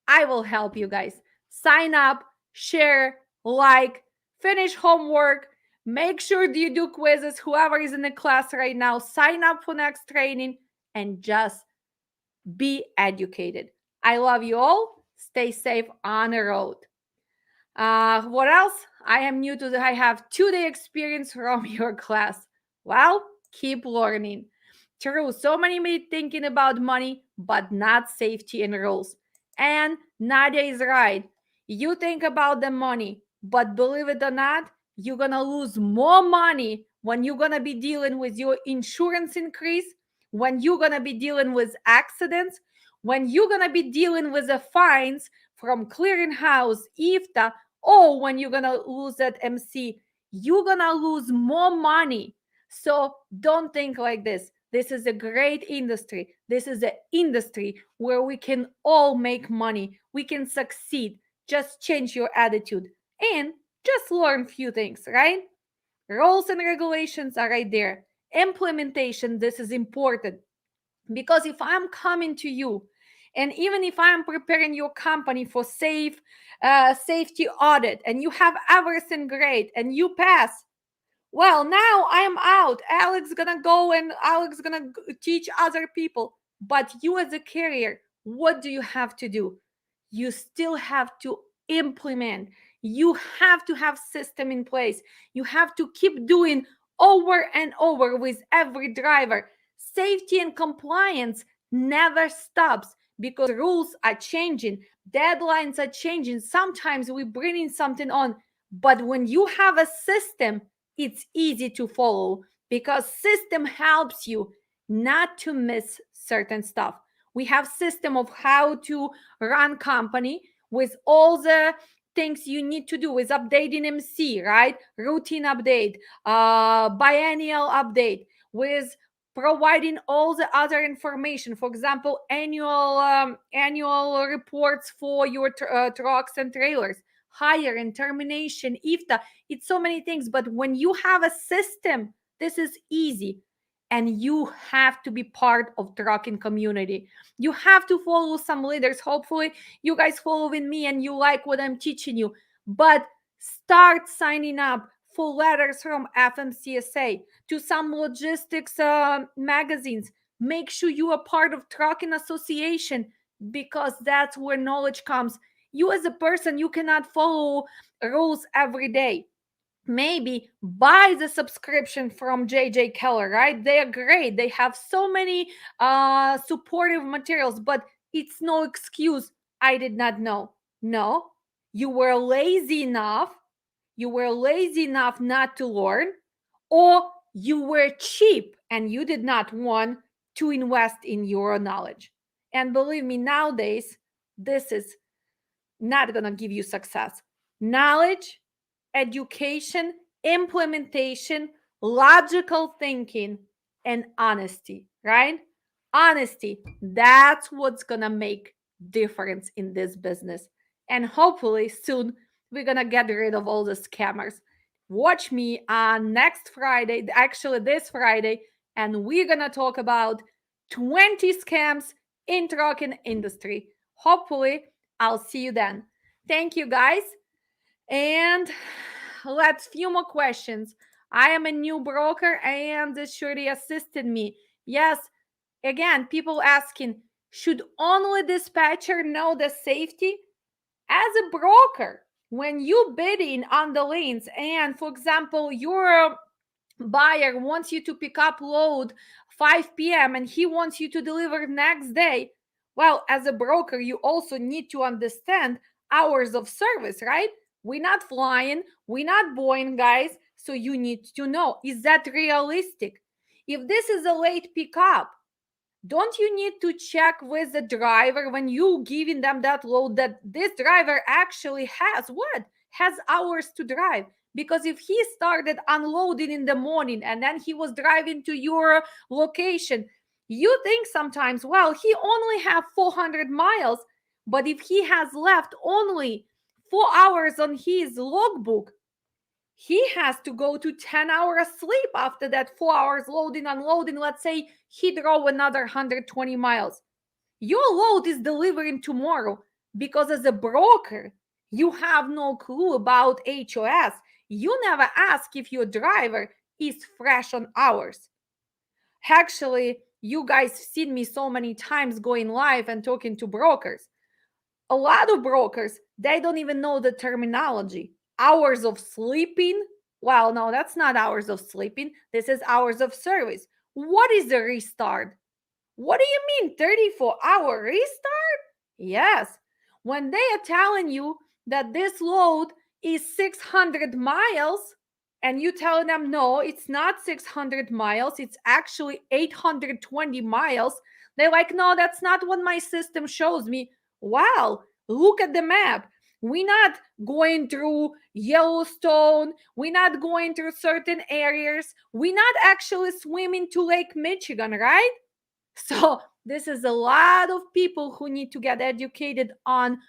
I will help you guys. Sign up, share, like, finish homework, make sure you do quizzes. Whoever is in the class right now, sign up for next training and just be educated. I love you all. Stay safe on the road. What else? I am new to I have 2-day experience from your class. Well, keep learning. True, so many may thinking about money, but not safety and rules. And Nadia is right. You think about the money, but believe it or not, you're gonna lose more money when you're gonna be dealing with your insurance increase, when you're gonna be dealing with accidents, when you're gonna be dealing with the fines from clearinghouse, IFTA, or when you're gonna lose that MC, you're gonna lose more money. So don't think like this. This is a great industry. This is an industry where we can all make money. We can succeed. Just change your attitude and just learn few things, right? Rules and regulations are right there. Implementation, this is important. Because if I'm coming to you, and even if I'm preparing your company for safety audit, and you have everything great, and you pass, well, now I'm out. Alex gonna go and Alex gonna teach other people. But you as a carrier, what do you have to do? You still have to implement. You have to have system in place. You have to keep doing over and over with every driver. Safety and compliance never stops because rules are changing, deadlines are changing. Sometimes we bring in something on, but when you have a system, it's easy to follow because system helps you not to miss certain stuff. We have system of how to run company with all the things you need to do with updating MC, right? Routine update, biennial update, with providing all the other information. For example, annual reports for your trucks and trailers, hire and termination, IFTA. It's so many things. But when you have a system, this is easy. And you have to be part of trucking community. You have to follow some leaders. Hopefully, you guys following me and you like what I'm teaching you. But start signing up for letters from FMCSA to some logistics magazines. Make sure you are part of trucking association because that's where knowledge comes. You as a person, you cannot follow rules every day. Maybe buy the subscription from JJ Keller, right? They are great. They have so many supportive materials, but it's no excuse. I did not know. No, you were lazy enough. You were lazy enough not to learn, or you were cheap and you did not want to invest in your knowledge. And believe me, nowadays, this is not going to give you success. Knowledge, education, implementation, logical thinking, and honesty, right? Honesty, that's what's going to make difference in this business. And hopefully soon we're going to get rid of all the scammers. Watch me on next Friday, actually this Friday, and we're going to talk about 20 scams in trucking industry. Hopefully, I'll see you then. Thank you, guys. And let's few more questions. I am a new broker and the surety assisted me. Yes, again, people asking, should only dispatcher know the safety? As a broker, when you bidding on the lanes and, for example, your buyer wants you to pick up load 5 p.m. and he wants you to deliver next day, well, as a broker, you also need to understand hours of service, right? We're not flying, we're not Boeing, guys. So you need to know, is that realistic? If this is a late pickup, don't you need to check with the driver when you giving them that load that this driver actually has hours to drive? Because if he started unloading in the morning and then he was driving to your location, you think sometimes, well, he only have 400 miles, but if he has left only 4 hours on his logbook, he has to go to 10 hours sleep after that 4 hours loading, unloading. Let's say he drove another 120 miles. Your load is delivering tomorrow because as a broker, you have no clue about HOS. You never ask if your driver is fresh on hours. Actually, you guys seen me so many times going live and talking to brokers. A lot of brokers, they don't even know the terminology. Hours of sleeping? Well, no, that's not hours of sleeping. This is hours of service. What is a restart? What do you mean 34-hour restart? Yes. When they are telling you that this load is 600 miles, and you tell them, no, it's not 600 miles, it's actually 820 miles, they're like, no, that's not what my system shows me. Wow, look at the map. We're not going through Yellowstone. We're not going through certain areas. We're not actually swimming to Lake Michigan, right? So this is a lot of people who need to get educated on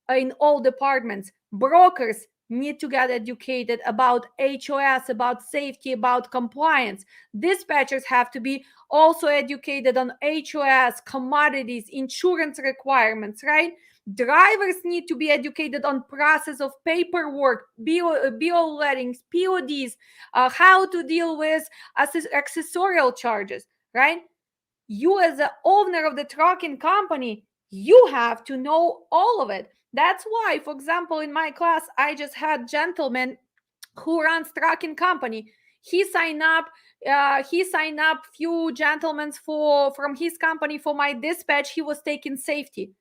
in all departments. Brokers need to get educated about HOS, about safety, about compliance. Dispatchers have to be also educated on HOS, commodities, insurance requirements, right? Drivers need to be educated on process of paperwork, BO lettings, PODs, how to deal with accessorial charges, right? You as the owner of the trucking company, you have to know all of it. That's why, for example, in my class, I just had gentleman who runs trucking company. He signed up few gentlemen from his company for my dispatch. He was taking safety.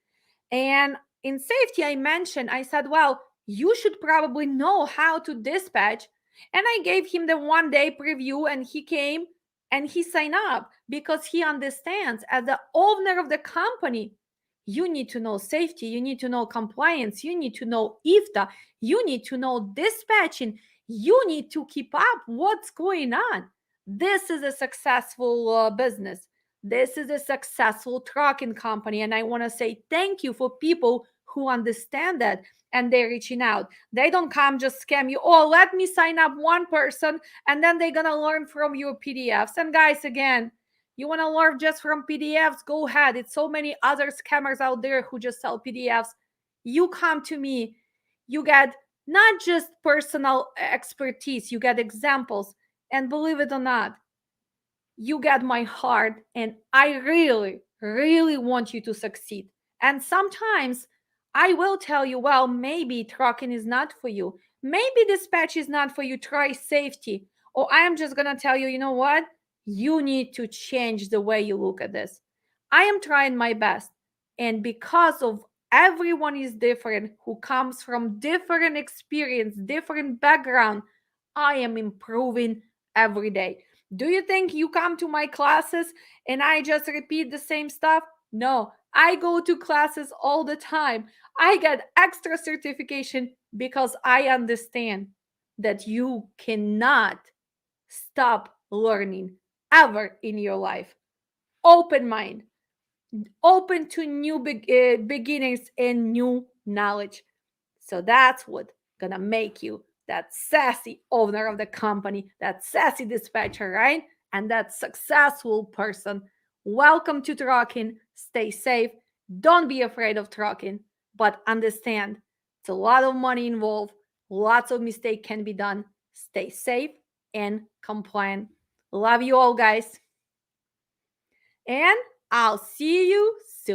And in safety, I said, well, you should probably know how to dispatch. And I gave him the 1 day preview, and he came and he signed up because he understands as the owner of the company, you need to know safety, you need to know compliance, you need to know IFTA, you need to know dispatching, you need to keep up what's going on. This is a successful business. This is a successful trucking company. And I want to say thank you for people who understand that and they're reaching out. They don't come just scam you. Oh, let me sign up one person and then they're going to learn from your PDFs. And guys, again, you want to learn just from PDFs? Go ahead. It's so many other scammers out there who just sell PDFs. You come to me, you get not just personal expertise, you get examples. And believe it or not, you get my heart, and I really, really want you to succeed. And sometimes I will tell you, well, maybe trucking is not for you. Maybe dispatch is not for you. Try safety. Or I'm just going to tell you, you know what? You need to change the way you look at this. I am trying my best. And because of everyone is different, who comes from different experience, different background, I am improving every day. Do you think you come to my classes and I just repeat the same stuff? No, I go to classes all the time. I get extra certification because I understand that you cannot stop learning ever in your life. Open mind, open to new beginnings and new knowledge. So that's what gonna make you that sassy owner of the company, that sassy dispatcher, right? And that successful person. Welcome to trucking. Stay safe. Don't be afraid of trucking, but understand It's a lot of money involved. Lots of mistakes can be done. Stay safe and compliant. Love you all, guys. And I'll see you soon.